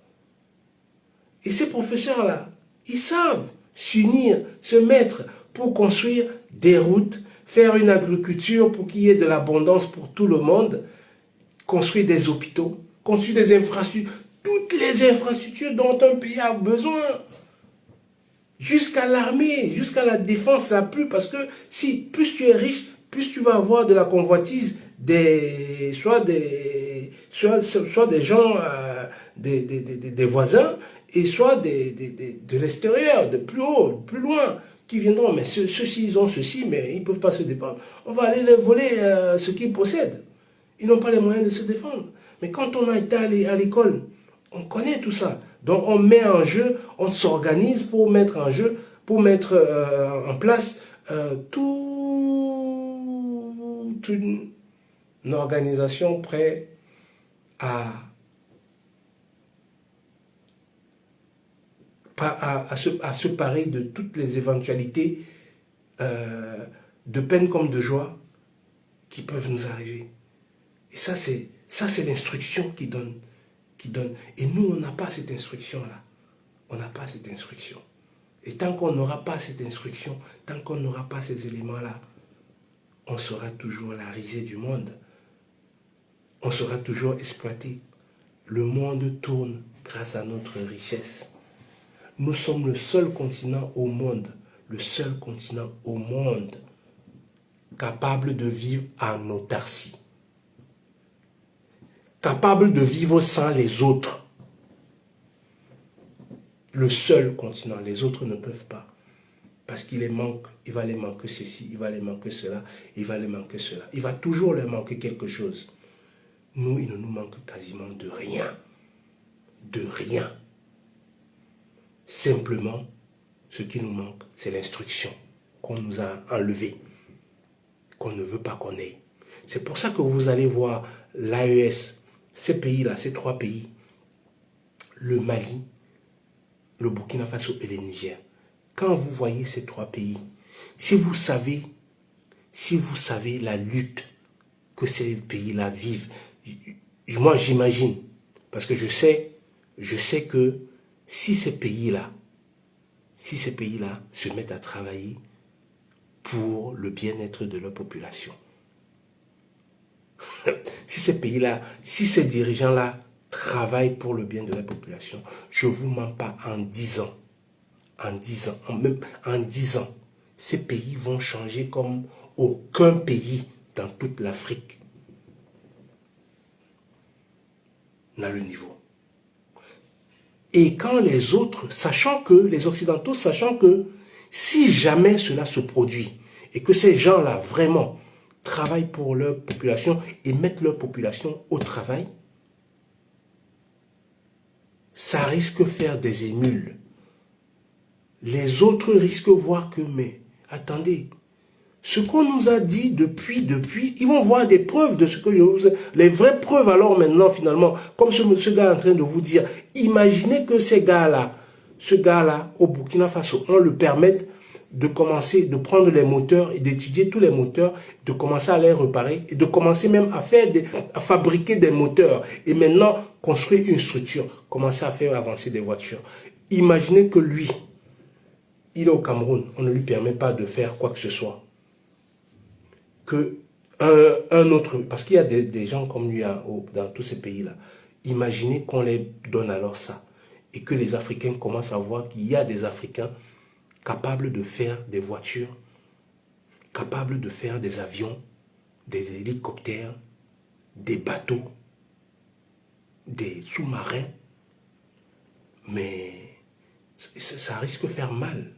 Et ces professeurs-là, ils savent s'unir, se mettre pour construire des routes, faire une agriculture pour qu'il y ait de l'abondance pour tout le monde, construire des hôpitaux, construire des infrastructures, toutes les infrastructures dont un pays a besoin, jusqu'à l'armée, jusqu'à la défense la plus, parce que si plus tu es riche, plus tu vas avoir de la convoitise soit des gens, des voisins, et soit de l'extérieur, de plus haut, plus loin, qui viendront. Mais ceux-ci, ils ont ceci, mais ils ne peuvent pas se défendre. On va aller les voler ce qu'ils possèdent. Ils n'ont pas les moyens de se défendre. Mais quand on a été à l'école, on connaît tout ça. Donc on met en jeu, on s'organise pour mettre en jeu, pour mettre en place toute une organisation prête à se parer de toutes les éventualités de peine comme de joie qui peuvent nous arriver. Et ça, c'est l'instruction qui donne. Et nous, on n'a pas cette instruction-là. On n'a pas cette instruction. Et tant qu'on n'aura pas cette instruction, tant qu'on n'aura pas ces éléments-là, on sera toujours la risée du monde. On sera toujours exploité. Le monde tourne grâce à notre richesse. Nous sommes le seul continent au monde capable de vivre en autarcie. Capable de vivre sans les autres. Le seul continent, les autres ne peuvent pas. Parce qu'il les manque, il va les manquer ceci, il va les manquer cela, il va les manquer cela. Il va toujours leur manquer quelque chose. Nous, il ne nous manque quasiment de rien. De rien. Simplement, ce qui nous manque, c'est l'instruction qu'on nous a enlevée, qu'on ne veut pas qu'on ait. C'est pour ça que vous allez voir l'AES, ces pays-là, ces trois pays, le Mali, le Burkina Faso et le Niger. Quand vous voyez ces trois pays, si vous savez la lutte que ces pays-là vivent, moi j'imagine, parce que je sais que si ces pays-là se mettent à travailler pour le bien-être de leur population, si ces pays-là, si ces dirigeants-là travaillent pour le bien de la population, je ne vous mens pas, en 10 ans, ces pays vont changer comme aucun pays dans toute l'Afrique n'a le niveau. Et quand les autres, les Occidentaux, sachant que si jamais cela se produit et que ces gens-là vraiment travaillent pour leur population et mettent leur population au travail, ça risque de faire des émules. Les autres risquent de voir que, mais attendez, ce qu'on nous a dit depuis, ils vont voir des preuves de ce que je vous ai... Les vraies preuves alors maintenant, finalement, comme ce gars est en train de vous dire, imaginez que ce gars-là, au Burkina Faso, on le permette de commencer, de prendre les moteurs et d'étudier tous les moteurs, de commencer à les réparer et de commencer même à fabriquer des moteurs et maintenant construire une structure, commencer à faire avancer des voitures. Imaginez que lui, il est au Cameroun, on ne lui permet pas de faire quoi que ce soit. Que un autre, parce qu'il y a des gens comme lui dans tous ces pays-là, imaginez qu'on les donne alors ça et que les Africains commencent à voir qu'il y a des Africains capables de faire des voitures, capables de faire des avions, des hélicoptères, des bateaux, des sous-marins. Mais ça risque de faire mal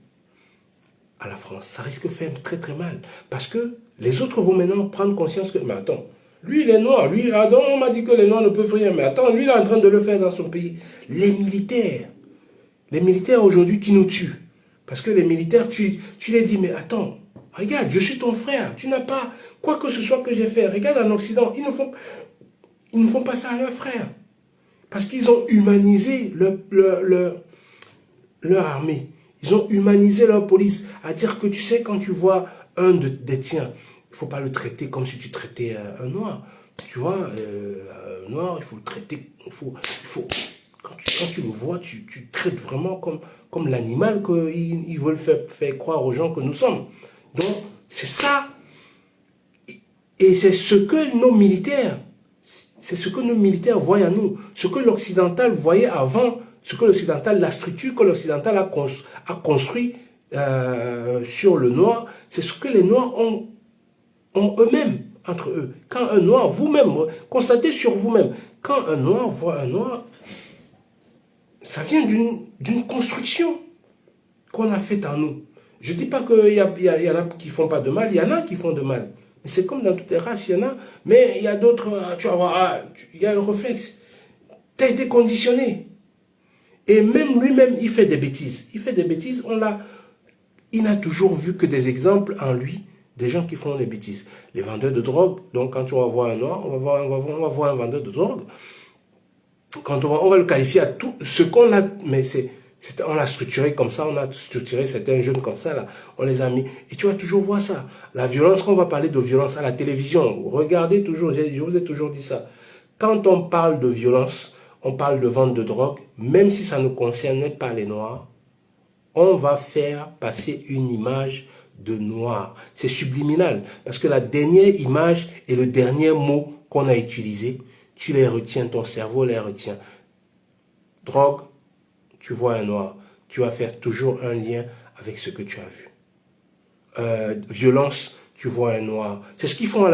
à la France. Ça risque de faire très très mal. Parce que les autres vont maintenant prendre conscience que, mais attends, lui il est noir, lui, on m'a dit que les noirs ne peuvent rien, mais attends, lui il est en train de le faire dans son pays. Les militaires aujourd'hui qui nous tuent. Parce que les militaires, tu les dis, mais attends, Regarde, je suis ton frère. Tu n'as pas quoi que ce soit que j'ai fait. Regarde en Occident, ils ne font pas ça à leurs frères. Parce qu'ils ont humanisé leur armée. Ils ont humanisé leur police. À dire que tu sais, quand tu vois un des tiens, il ne faut pas le traiter comme si tu traitais un noir. Tu vois, un noir, il faut le traiter. Quand tu le vois, tu traites vraiment comme l'animal qu'ils veulent faire croire aux gens que nous sommes. Donc, c'est ça. Et c'est ce que nos militaires voient à nous. Ce que l'occidental voyait avant, ce que l'occidental, la structure que l'occidental a construit sur le noir, c'est ce que les noirs ont eux-mêmes, entre eux. Quand un noir, vous-même, constatez sur vous-même, quand un noir voit un noir, ça vient d'une construction qu'on a faite en nous. Je ne dis pas qu'il y en a qui ne font pas de mal, il y en a qui font de mal. Mais c'est comme dans toutes les races, il y en a, mais il y a d'autres, tu vas voir, il y a le réflexe. Tu as été conditionné. Et même lui-même, il fait des bêtises. Il fait des bêtises, il n'a toujours vu que des exemples en lui, des gens qui font des bêtises. Les vendeurs de drogue, donc quand on va voir un noir, on va voir un vendeur de drogue. Quand on va le qualifier à tout ce qu'on a, mais on l'a structuré comme ça, on a structuré certains jeunes comme ça, là, on les a mis. Et tu vas toujours voir ça. La violence, quand on va parler de violence à la télévision, regardez toujours, je vous ai toujours dit ça. Quand on parle de violence, on parle de vente de drogue, même si ça ne concerne pas les noirs, on va faire passer une image de noir. C'est subliminal, parce que la dernière image et le dernier mot qu'on a utilisé, tu les retiens, ton cerveau les retient. Drogue, tu vois un noir, tu vas faire toujours un lien avec ce que tu as vu. Violence, tu vois un noir. C'est ce qu'ils font à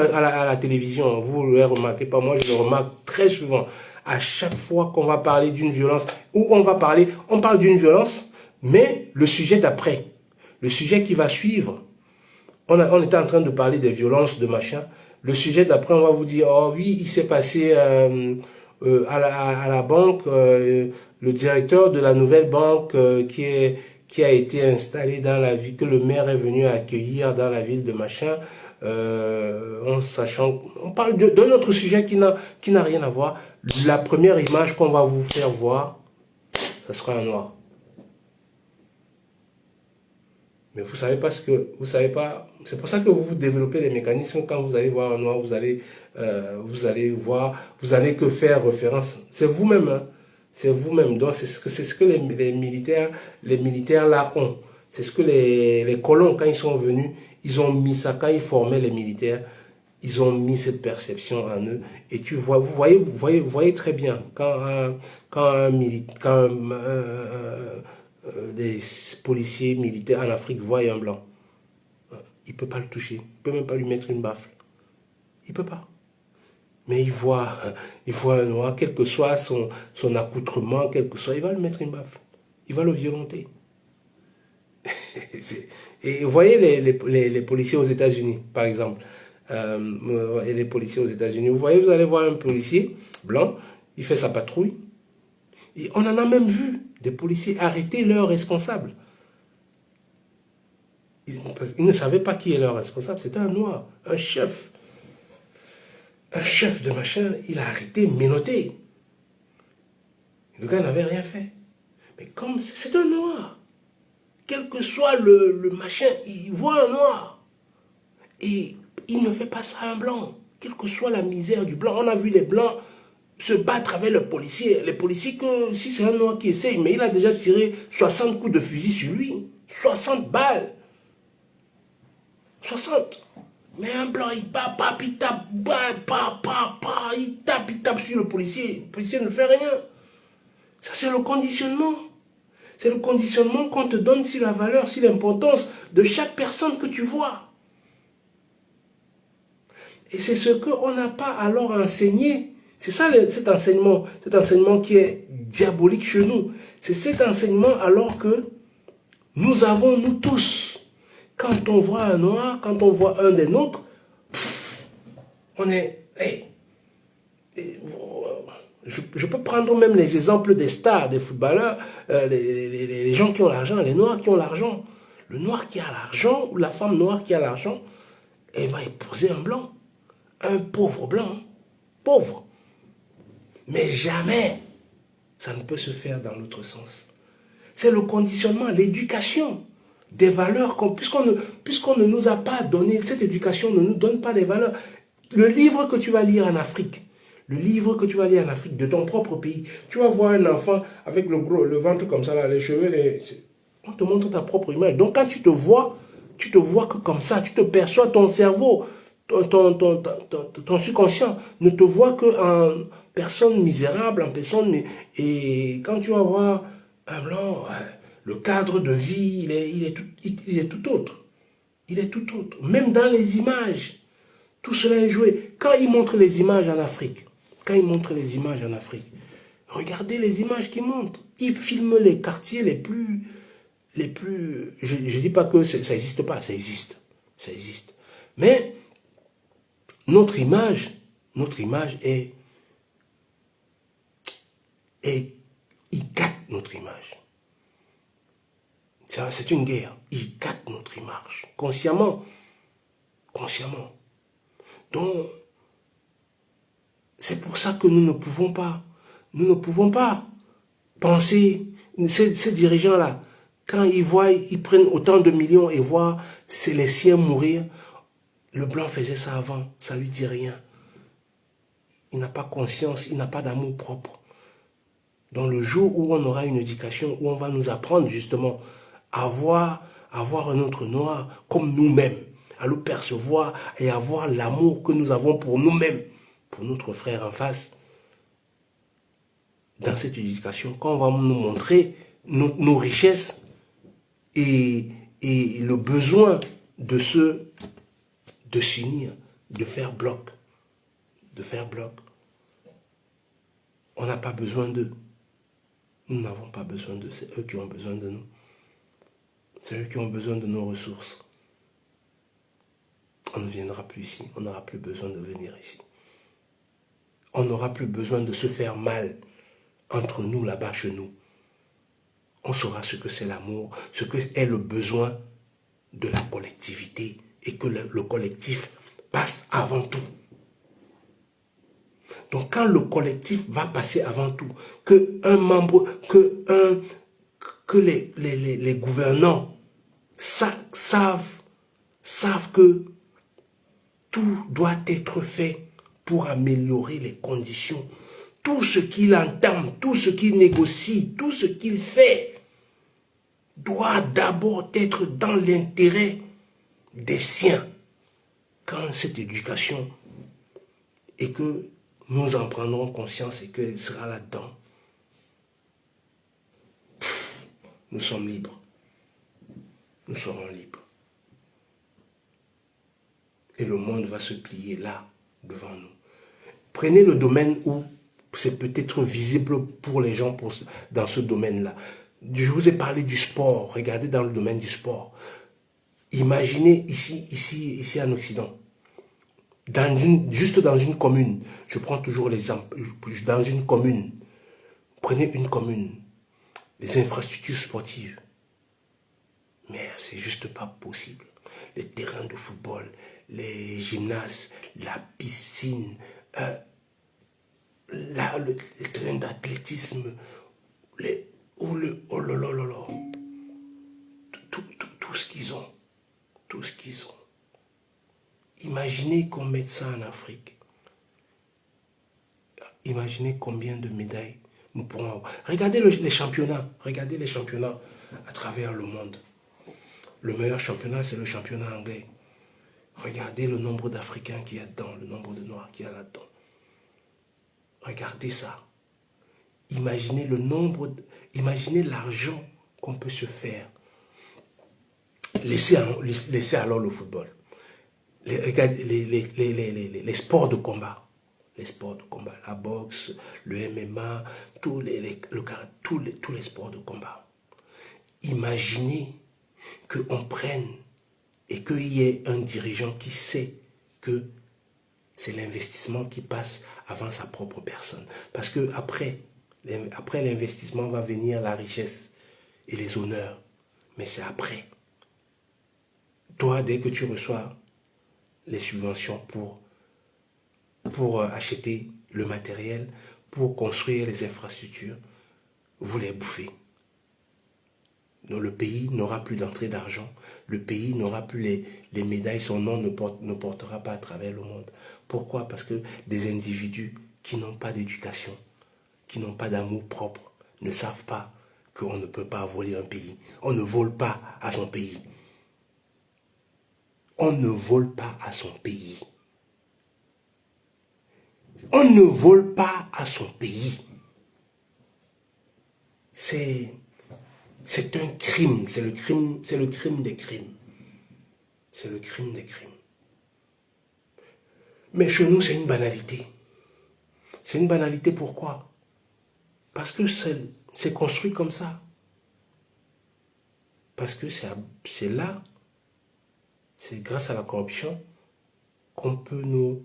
la télévision. Vous ne le remarquez pas, moi je le remarque très souvent. À chaque fois qu'on va parler d'une violence, ou on parle d'une violence, mais le sujet d'après, le sujet qui va suivre, on était en train de parler des violences, de machin. Le sujet d'après, on va vous dire, oh oui, il s'est passé à la banque, le directeur de la nouvelle banque qui a été installé dans la ville, que le maire est venu accueillir dans la ville de machin, on parle d'un autre sujet qui n'a rien à voir. La première image qu'on va vous faire voir, ça sera un noir. Mais vous savez pas c'est pour ça que vous développez les mécanismes. Quand vous allez voir un noir, vous allez que faire référence. C'est vous-même, hein. C'est vous-même. Donc c'est ce que les militaires là ont. C'est ce que les colons, quand ils sont venus, ils ont mis ça. Quand ils formaient les militaires, ils ont mis cette perception en eux. Et vous voyez très bien des policiers militaires en Afrique voient un blanc. Il ne peut pas le toucher. Il ne peut même pas lui mettre une baffle. Il ne peut pas. Mais il voit un noir, quel que soit son accoutrement, quel que soit, il va lui mettre une baffle. Il va le violenter. Et vous voyez les policiers aux États-Unis, par exemple. Les policiers aux États-Unis. Vous allez voir un policier blanc, il fait sa patrouille. Et on en a même vu des policiers arrêter leurs responsables. Ils ne savaient pas qui est leur responsable, c'était un noir, un chef. Un chef de machin, il a arrêté, menotté. Le gars n'avait rien fait. Mais comme c'est un noir, quel que soit le machin, il voit un noir. Et il ne fait pas ça à un blanc. Quelle que soit la misère du blanc, on a vu les blancs se battre avec les policiers. Les policiers, que si c'est un noir qui essaye, mais il a déjà tiré 60 coups de fusil sur lui. 60 balles. 60. Mais un blanc, il tape sur le policier. Le policier ne fait rien. Ça, c'est le conditionnement. C'est le conditionnement qu'on te donne sur la valeur, sur l'importance de chaque personne que tu vois. Et c'est ce qu'on n'a pas alors enseigné. C'est ça cet enseignement qui est diabolique chez nous. C'est cet enseignement alors que nous avons, nous tous, quand on voit un noir, quand on voit un des nôtres, on est... Hey, je peux prendre même les exemples des stars, des footballeurs, les gens qui ont l'argent, les noirs qui ont l'argent. Le noir qui a l'argent, ou la femme noire qui a l'argent, elle va épouser un blanc. Un pauvre blanc. Pauvre. Mais jamais, ça ne peut se faire dans l'autre sens. C'est le conditionnement, l'éducation des valeurs, puisqu'on ne nous a pas donné, cette éducation ne nous donne pas des valeurs. Le livre que tu vas lire en Afrique, de ton propre pays, tu vas voir un enfant avec le ventre comme ça, là, les cheveux, on te montre ta propre image. Donc quand tu te vois que comme ça, tu te perçois, ton cerveau, ton subconscient ne te voit qu'en personne misérable, en personne... Et quand tu vas voir un blanc, le cadre de vie, il est tout autre. Il est tout autre. Même dans les images, tout cela est joué. Quand ils montrent les images en Afrique, regardez les images qu'ils montrent. Ils filment les quartiers les plus... Je ne dis pas que ça n'existe pas, ça existe. Ça existe. Mais notre image est... Ils gâtent notre image. C'est une guerre. Ils gâtent notre image. Consciemment. Donc, c'est pour ça que nous ne pouvons pas penser, ces dirigeants-là, quand ils prennent autant de millions et voient les siens mourir, le blanc faisait ça avant, ça ne lui dit rien. Il n'a pas conscience, il n'a pas d'amour propre. Dans le jour où on aura une éducation, où on va nous apprendre justement à voir un autre noir comme nous-mêmes, à le percevoir et à voir l'amour que nous avons pour nous-mêmes, pour notre frère en face. Dans cette éducation, quand on va nous montrer nos richesses et le besoin de s'unir, de faire bloc, on n'a pas besoin d'eux. Nous n'avons pas besoin d'eux, c'est eux qui ont besoin de nous. C'est eux qui ont besoin de nos ressources. On ne viendra plus ici, on n'aura plus besoin de venir ici. On n'aura plus besoin de se faire mal entre nous là-bas chez nous. On saura ce que c'est l'amour, ce que est le besoin de la collectivité et que le collectif passe avant tout. Donc quand le collectif va passer avant tout, que les gouvernants savent que tout doit être fait pour améliorer les conditions. Tout ce qu'il entame, tout ce qu'il négocie, tout ce qu'il fait doit d'abord être dans l'intérêt des siens. Quand cette éducation et que nous en prendrons conscience et qu'elle sera là-dedans, nous sommes libres. Nous serons libres. Et le monde va se plier là, devant nous. Prenez le domaine où c'est peut-être visible pour les gens dans ce domaine-là. Je vous ai parlé du sport. Regardez dans le domaine du sport. Imaginez ici en Occident, juste dans une commune, je prends toujours l'exemple, dans une commune, prenez une commune, les infrastructures sportives, mais c'est juste pas possible. Les terrains de football, les gymnases, la piscine, le terrain d'athlétisme, tout ce qu'ils ont. Imaginez qu'on mette ça en Afrique. Imaginez combien de médailles nous pourrons avoir. Regardez les championnats à travers le monde. Le meilleur championnat, c'est le championnat anglais. Regardez le nombre d'Africains qu'il y a dedans, le nombre de Noirs qu'il y a là-dedans. Regardez ça. Imaginez imaginez l'argent qu'on peut se faire. Laissez alors le football. Les sports de combat. La boxe, le MMA, tous les sports de combat. Imaginez qu'on prenne et qu'il y ait un dirigeant qui sait que c'est l'investissement qui passe avant sa propre personne. Parce que après l'investissement va venir la richesse et les honneurs. Mais c'est après. Toi, dès que tu reçois les subventions pour acheter le matériel, pour construire les infrastructures, vous les bouffez. Donc le pays n'aura plus d'entrée d'argent, le pays n'aura plus les médailles, son nom ne portera pas à travers le monde. Pourquoi? Parce que des individus qui n'ont pas d'éducation, qui n'ont pas d'amour propre, ne savent pas qu'on ne peut pas voler un pays. On ne vole pas à son pays. On ne vole pas à son pays. On ne vole pas à son pays. C'est un crime, c'est le crime des crimes. C'est le crime des crimes. Mais chez nous, c'est une banalité. C'est une banalité pourquoi? Parce que c'est construit comme ça. Parce que c'est là, c'est grâce à la corruption qu'on peut nous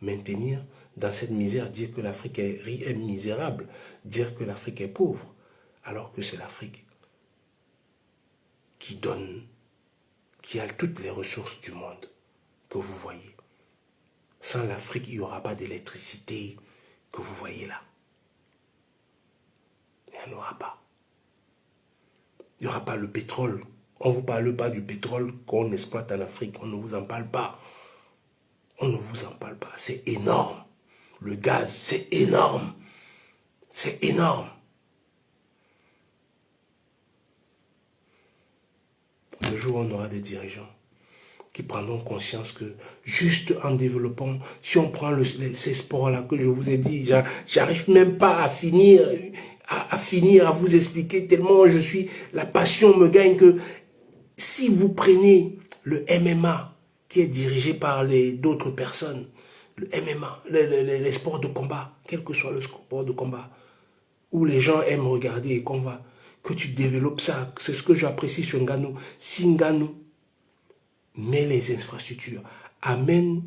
maintenir dans cette misère, dire que l'Afrique est misérable, dire que l'Afrique est pauvre, alors que c'est l'Afrique qui donne, qui a toutes les ressources du monde que vous voyez. Sans l'Afrique, il n'y aura pas d'électricité que vous voyez là. Il n'y en aura pas. Il n'y aura pas le pétrole. On ne vous parle pas du pétrole qu'on exploite en Afrique. On ne vous en parle pas. On ne vous en parle pas. C'est énorme. Le gaz, c'est énorme. C'est énorme. Le jour où on aura des dirigeants qui prendront conscience que juste en développant, si on prend ces sports-là que je vous ai dit, j'arrive même pas à finir à vous expliquer tellement la passion me gagne que si vous prenez le MMA qui est dirigé par d'autres personnes, le MMA, les sports de combat, quel que soit le sport de combat, où les gens aiment regarder et que tu développes ça, c'est ce que j'apprécie sur Ngannou. Si Ngannou met les infrastructures, amène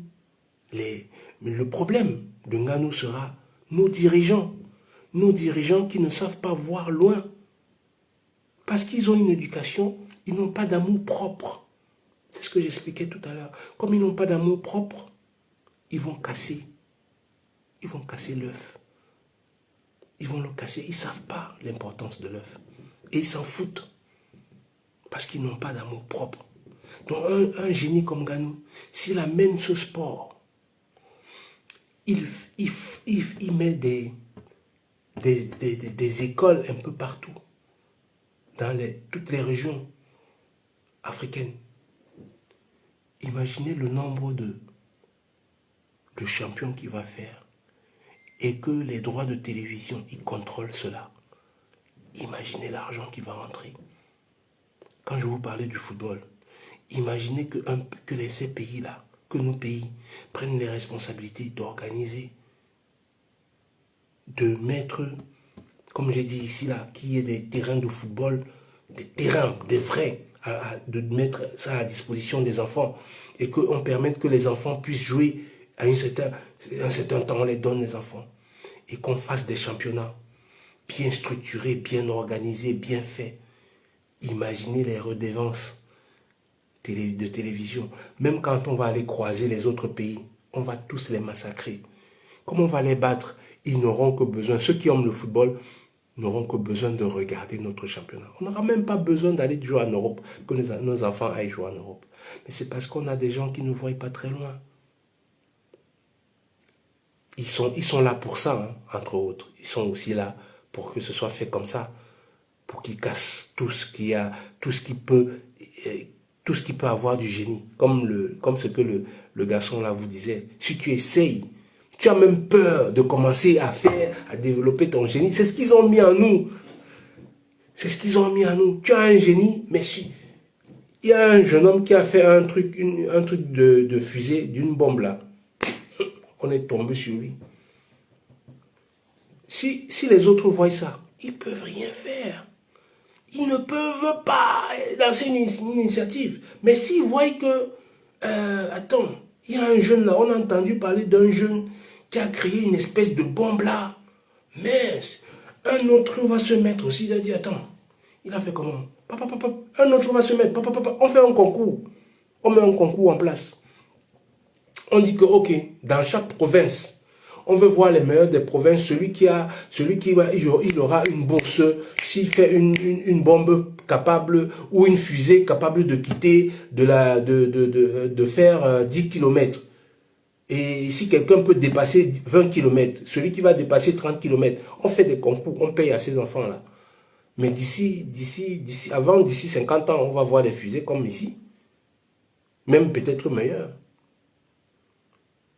le problème de Ngannou sera nos dirigeants qui ne savent pas voir loin. Parce qu'ils ont une éducation, ils n'ont pas d'amour propre. C'est ce que j'expliquais tout à l'heure. Comme ils n'ont pas d'amour propre, ils vont casser l'œuf. Ils vont le casser. Ils ne savent pas l'importance de l'œuf. Et ils s'en foutent. Parce qu'ils n'ont pas d'amour propre. Donc un génie comme Ngannou, s'il amène ce sport, il met des écoles un peu partout, dans toutes les régions africaines. Imaginez le nombre de champions qu'il va faire et que les droits de télévision, ils contrôlent cela. Imaginez l'argent qui va rentrer. Quand je vous parlais du football, imaginez que ces pays-là, que nos pays prennent les responsabilités d'organiser, de mettre, comme j'ai dit ici, là, qu'il y ait des terrains de football, des vrais, de mettre ça à disposition des enfants et qu'on permette que les enfants puissent jouer à un certain temps, on les donne les enfants et qu'on fasse des championnats bien structurés, bien organisés, bien faits. Imaginez les redevances de télévision. Même quand on va aller croiser les autres pays, on va tous les massacrer. Comment on va les battre? Ils n'auront que besoin, ceux qui aiment le football, n'auront que besoin de regarder notre championnat. On n'aura même pas besoin d'aller jouer en Europe, que nos enfants aillent jouer en Europe. Mais c'est parce qu'on a des gens qui ne voient pas très loin. Ils sont là pour ça, hein, entre autres. Ils sont aussi là pour que ce soit fait comme ça, pour qu'ils cassent tout ce qui peut avoir du génie. Comme ce que le garçon là vous disait. Si tu essayes, tu as même peur de commencer à développer ton génie. C'est ce qu'ils ont mis en nous. C'est ce qu'ils ont mis en nous. Tu as un génie, mais si il y a un jeune homme qui a fait un truc de fusée, d'une bombe là. On est tombé sur lui. Si les autres voient ça, ils ne peuvent rien faire. Ils ne peuvent pas lancer une initiative. Mais s'ils voient que, attends, il y a un jeune là, on a entendu parler d'un jeune qui a créé une espèce de bombe là. Mais un autre va se mettre aussi, il a dit, attends, il a fait comment? Un autre va se mettre, on fait un concours. On met un concours en place. On dit que, ok, dans chaque province, on veut voir les meilleurs des provinces. Il aura une bourse. S'il fait une bombe capable ou une fusée capable de quitter, de faire 10 km. Et si quelqu'un peut dépasser 20 km, celui qui va dépasser 30 km, on fait des concours, on paye à ces enfants-là. Mais d'ici 50 ans, on va voir des fusées comme ici. Même peut-être meilleures.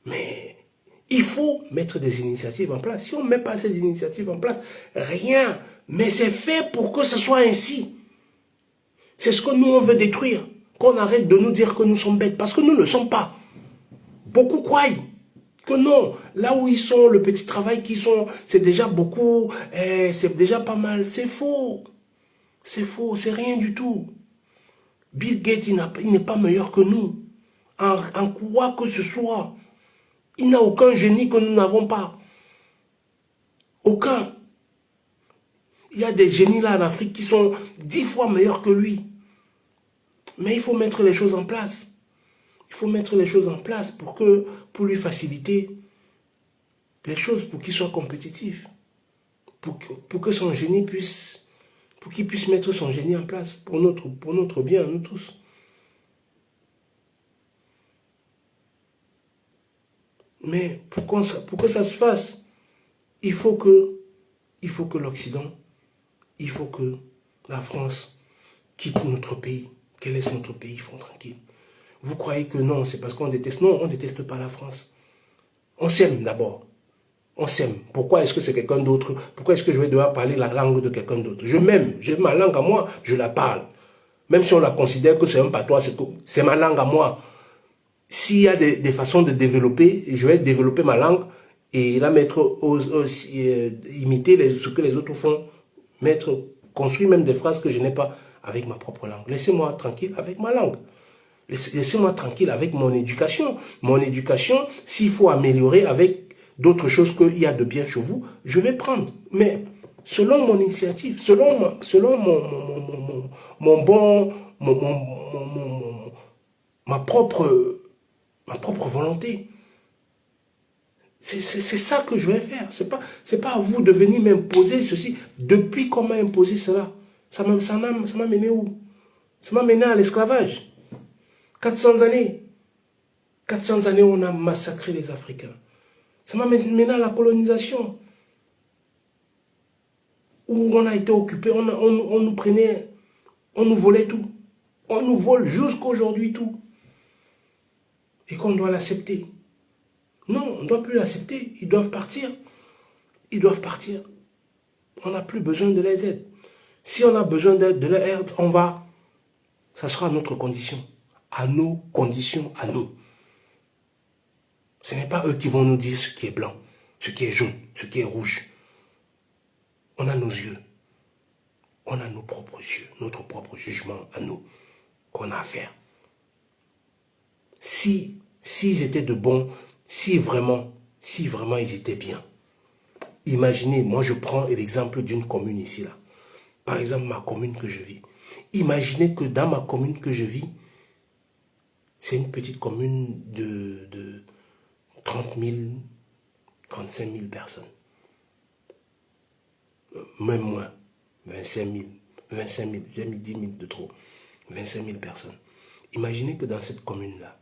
Mais il faut mettre des initiatives en place. Si on ne met pas ces initiatives en place, rien. Mais c'est fait pour que ce soit ainsi. C'est ce que nous, on veut détruire. Qu'on arrête de nous dire que nous sommes bêtes. Parce que nous ne le sommes pas. Beaucoup croient que non. Là où ils sont, le petit travail qu'ils sont, c'est déjà beaucoup. C'est déjà pas mal. C'est faux. C'est faux. C'est rien du tout. Bill Gates, il n'est pas meilleur que nous. En quoi que ce soit. Il n'a aucun génie que nous n'avons pas. Aucun. Il y a des génies là en Afrique qui sont 10 fois meilleurs que lui. Mais il faut mettre les choses en place. Il faut mettre les choses en place pour lui faciliter les choses, pour qu'il soit compétitif. Pour que son génie puisse... Pour qu'il puisse mettre son génie en place pour notre bien, nous tous. Mais pour que ça se fasse, il faut que l'Occident, il faut que la France quitte notre pays, qu'elle laisse notre pays font tranquille. Vous croyez que non, c'est parce qu'on déteste. Non, on ne déteste pas la France. On s'aime d'abord. On s'aime. Pourquoi est-ce que c'est quelqu'un d'autre? Pourquoi est-ce que je vais devoir parler la langue de quelqu'un d'autre? Je m'aime. J'ai ma langue à moi, je la parle. Même si on la considère que c'est un patois, c'est ma langue à moi. S'il y a des façons de développer, je vais développer ma langue et la mettre, imiter ce que les autres font, construire même des phrases que je n'ai pas avec ma propre langue. Laissez-moi tranquille avec ma langue. Laissez-moi tranquille avec mon éducation. Mon éducation, s'il faut améliorer avec d'autres choses qu'il y a de bien chez vous, je vais prendre. Mais selon mon initiative, selon ma propre volonté. C'est ça que je vais faire. C'est pas à vous de venir m'imposer ceci. Depuis qu'on m'a imposé cela, ça m'a mené où? Ça m'a mené à l'esclavage. 400 années. 400 années, on a massacré les Africains. Ça m'a mené à la colonisation. Où on a été occupé, on nous prenait, on nous volait tout. On nous vole jusqu'à aujourd'hui tout. Et qu'on doit l'accepter. Non, on ne doit plus l'accepter. Ils doivent partir. Ils doivent partir. On n'a plus besoin de les aider. Si on a besoin de leur aide, on va. Ça sera à notre condition. À nos conditions, à nous. Ce n'est pas eux qui vont nous dire ce qui est blanc, ce qui est jaune, ce qui est rouge. On a nos yeux. On a nos propres yeux, notre propre jugement à nous qu'on a à faire. S'ils étaient de bons, si vraiment ils étaient bien. Imaginez, moi je prends l'exemple d'une commune ici, là. Par exemple, ma commune que je vis. Imaginez que dans ma commune que je vis, c'est une petite commune de 30 000, 35 000 personnes. Même moins, 25 000, j'ai mis 10 000 de trop. 25 000 personnes. Imaginez que dans cette commune-là,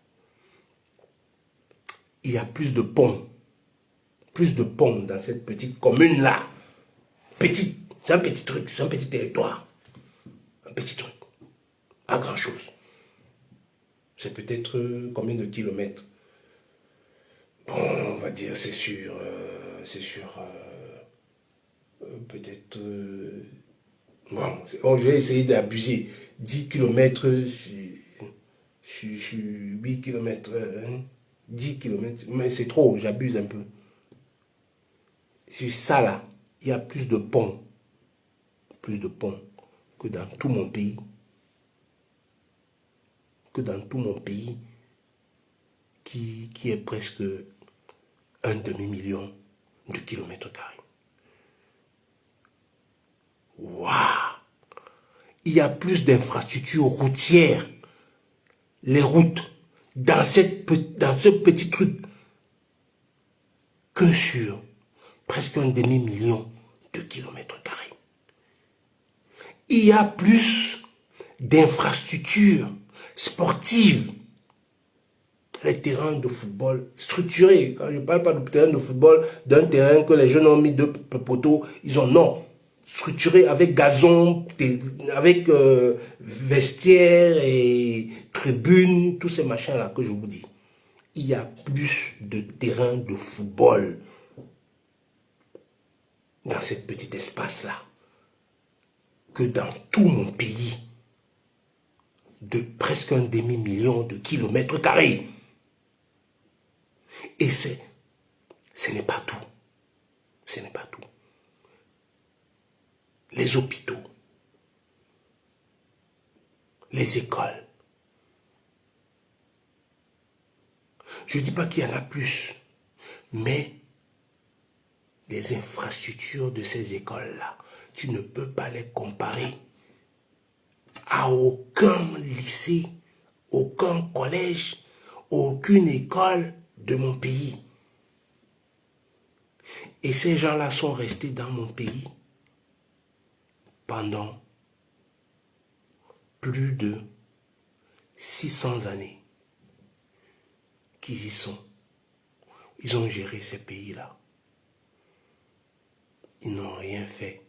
il y a plus de ponts. Plus de ponts dans cette petite commune-là. Petit, c'est un petit truc, c'est un petit territoire. Un petit truc. Pas grand-chose. C'est peut-être combien de kilomètres? Bon, on va dire, c'est sûr, peut-être... bon, je vais essayer d'abuser. 10 km, 8 km, 10 km, mais c'est trop, j'abuse un peu. Sur ça là, il y a plus de ponts que dans tout mon pays. Qui est presque un demi-million de kilomètres carrés. Waouh! Il y a plus d'infrastructures routières les routes dans ce petit truc que sur presque un demi-million de kilomètres carrés. Il y a plus d'infrastructures sportives, les terrains de football structurés. Quand je ne parle pas de terrain de football, d'un terrain que les jeunes ont mis deux poteaux, ils ont non. Structuré avec gazon, avec vestiaires et tribunes, tous ces machins-là que je vous dis. Il y a plus de terrains de football dans ce petit espace-là que dans tout mon pays de presque un demi-million de kilomètres carrés. Et ce n'est pas tout. Ce n'est pas tout. Les hôpitaux, les écoles. Je ne dis pas qu'il y en a plus, mais les infrastructures de ces écoles-là, tu ne peux pas les comparer à aucun lycée, aucun collège, aucune école de mon pays. Et ces gens-là sont restés dans mon pays pendant plus de 600 années qu'ils y sont. Ils ont géré ces pays-là. Ils n'ont rien fait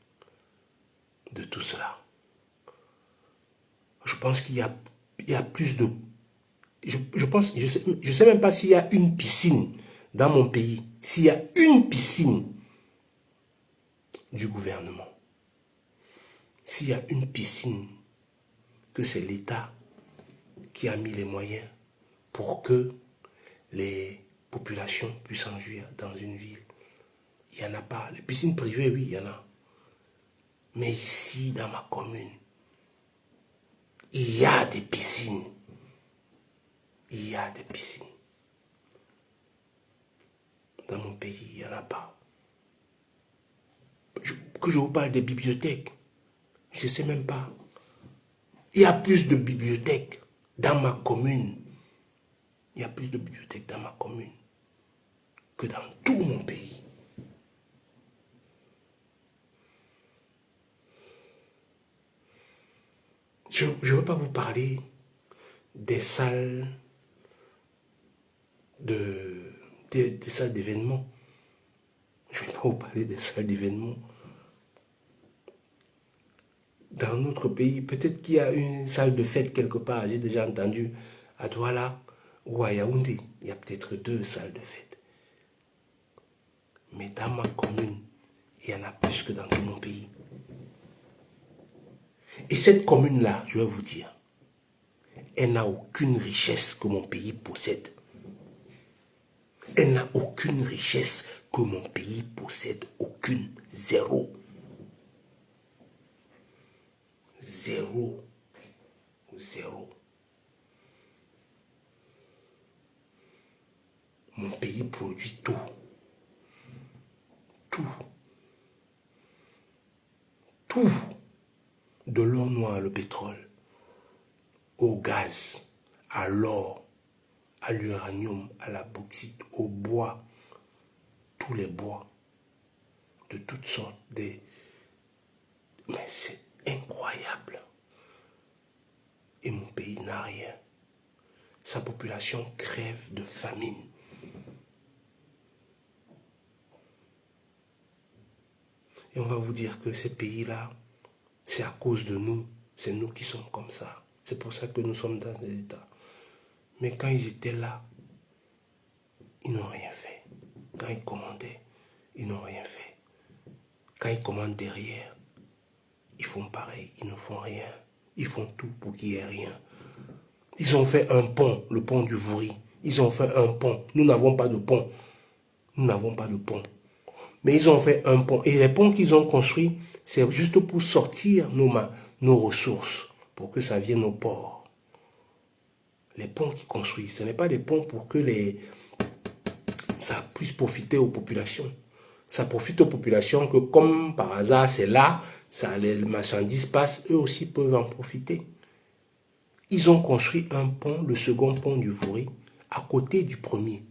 de tout cela. Je pense qu'il y a plus de... Je sais même pas s'il y a une piscine dans mon pays. S'il y a une piscine du gouvernement. S'il y a une piscine, que c'est l'État qui a mis les moyens pour que les populations puissent en jouir dans une ville. Il n'y en a pas. Les piscines privées, oui, il y en a. Mais ici, dans ma commune, il y a des piscines. Il y a des piscines. Dans mon pays, il n'y en a pas. Que je vous parle des bibliothèques, je ne sais même pas. Il y a plus de bibliothèques dans ma commune. Il y a plus de bibliothèques dans ma commune que dans tout mon pays. Je ne veux pas vous parler des salles des salles d'événements. Je ne vais pas vous parler des salles d'événements. Dans notre pays, peut-être qu'il y a une salle de fête quelque part. J'ai déjà entendu à Douala ou à Yaoundé. Il y a peut-être 2 salles de fête. Mais dans ma commune, il y en a plus que dans tout mon pays. Et cette commune-là, je vais vous dire, elle n'a aucune richesse que mon pays possède. Elle n'a aucune richesse que mon pays possède. Aucune. Zéro. Zéro. Zéro. Mon pays produit tout. Tout. Tout. De l'or noir, le pétrole, au gaz, à l'or, à l'uranium, à la bauxite, au bois, tous les bois, de toutes sortes. Mais c'est incroyable. Et mon pays n'a rien. Sa population crève de famine. Et on va vous dire que ces pays-là, c'est à cause de nous. C'est nous qui sommes comme ça. C'est pour ça que nous sommes dans des états. Mais quand ils étaient là, ils n'ont rien fait. Quand ils commandaient, ils n'ont rien fait. Quand ils commandent derrière, ils font pareil. Ils ne font rien. Ils font tout pour qu'il n'y ait rien. Ils ont fait un pont, le pont du Vouri. Ils ont fait un pont. Nous n'avons pas de pont. Nous n'avons pas de pont. Mais ils ont fait un pont. Et les ponts qu'ils ont construits, c'est juste pour sortir nos ressources, pour que ça vienne au port. Les ponts qu'ils construisent, ce n'est pas des ponts pour que ça puisse profiter aux populations. Ça profite aux populations que, comme par hasard, c'est là, les marchandises passent, eux aussi peuvent en profiter. Ils ont construit un pont, le second pont du Vouri, à côté du premier.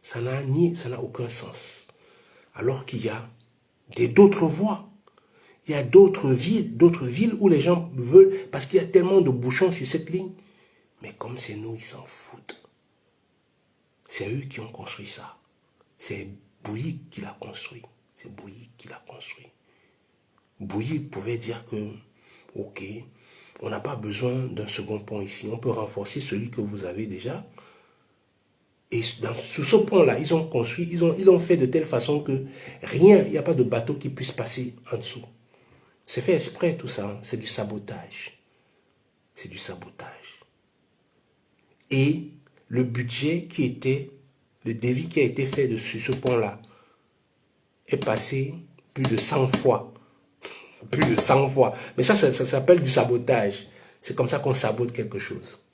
Ça n'a aucun sens. Alors qu'il y a d'autres voies. Il y a d'autres villes où les gens veulent, parce qu'il y a tellement de bouchons sur cette ligne. Mais comme c'est nous, ils s'en foutent. C'est eux qui ont construit ça. C'est Bouygues qui l'a construit. C'est Bouygues qui l'a construit. Bouygues pouvait dire que, ok, on n'a pas besoin d'un second pont ici. On peut renforcer celui que vous avez déjà. Et sous ce pont-là, ils ont construit, ils l'ont fait de telle façon que rien, il n'y a pas de bateau qui puisse passer en dessous. C'est fait exprès tout ça, hein. C'est du sabotage. C'est du sabotage. Et le budget qui était, le devis qui a été fait sur ce pont-là est passé plus de 100 fois. Plus de 100 fois. Mais ça s'appelle du sabotage. C'est comme ça qu'on sabote quelque chose.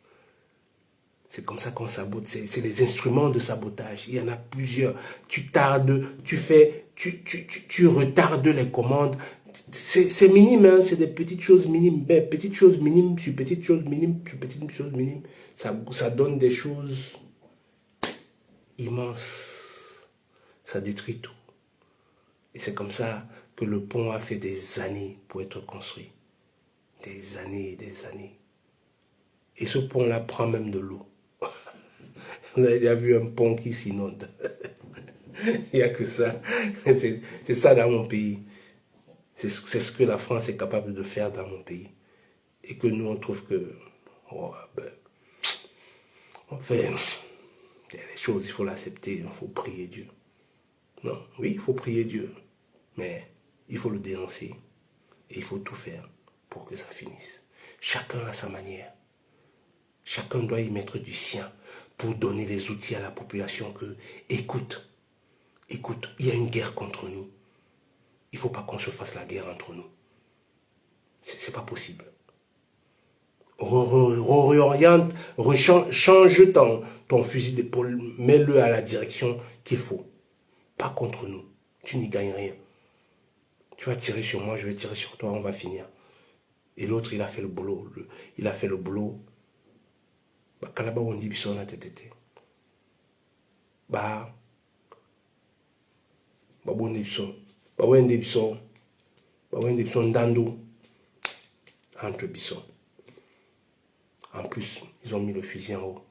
C'est comme ça qu'on sabote. C'est les instruments de sabotage. Il y en a plusieurs. Tu tardes, tu retardes les commandes. C'est minime, hein? C'est des petites choses minimes. Ben, petites choses minimes sur petites choses minimes sur petites choses minimes. Ça donne des choses immenses. Ça détruit tout. Et c'est comme ça que le pont a fait des années pour être construit. Des années et des années. Et ce pont-là prend même de l'eau. Vous avez déjà vu un pont qui s'inonde. Il n'y a que ça. C'est ça dans mon pays. C'est ce que la France est capable de faire dans mon pays. Et que nous, on trouve que... Oh, ben, on fait les choses, il faut l'accepter, il faut prier Dieu. Non, oui, il faut prier Dieu. Mais il faut le dénoncer. Et il faut tout faire pour que ça finisse. Chacun à sa manière. Chacun doit y mettre du sien pour donner les outils à la population que, écoute, il y a une guerre contre nous. Il ne faut pas qu'on se fasse la guerre entre nous. C'est pas possible. Réoriente, change ton fusil d'épaule, mets-le à la direction qu'il faut. Pas contre nous. Tu n'y gagnes rien. Tu vas tirer sur moi, je vais tirer sur toi, on va finir. Et l'autre, il a fait le boulot. Il a fait le boulot. Kalaba on dit bisson na tétété. Wende bisson. Wende bisson dando. Entre bisson. En plus, ils ont mis le fusil en haut.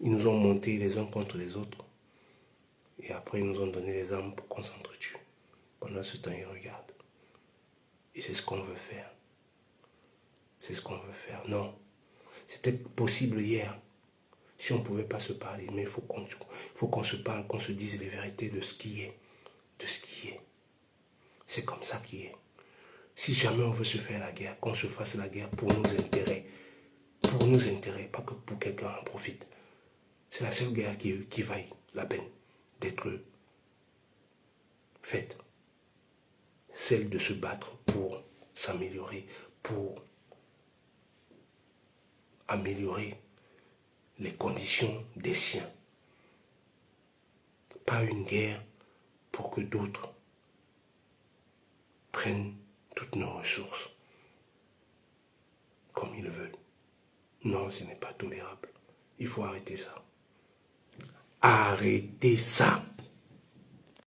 Ils nous ont montés les uns contre les autres. Et après, ils nous ont donné les armes pour qu'on s'entretue. Pendant ce temps, ils regardent. Et c'est ce qu'on veut faire. C'est ce qu'on veut faire. Non. C'était possible hier. Si on ne pouvait pas se parler. Mais il faut qu'on se parle, qu'on se dise les vérités de ce qui est. De ce qui est. C'est comme ça qui est. Si jamais on veut se faire la guerre, qu'on se fasse la guerre pour nos intérêts. Pour nos intérêts, pas que pour quelqu'un en profite. C'est la seule guerre qui vaille la peine d'être faite. Celle de se battre pour s'améliorer, pour améliorer les conditions des siens. Pas une guerre pour que d'autres prennent toutes nos ressources comme ils veulent. Non, ce n'est pas tolérable. Il faut arrêter ça. Arrêtez ça.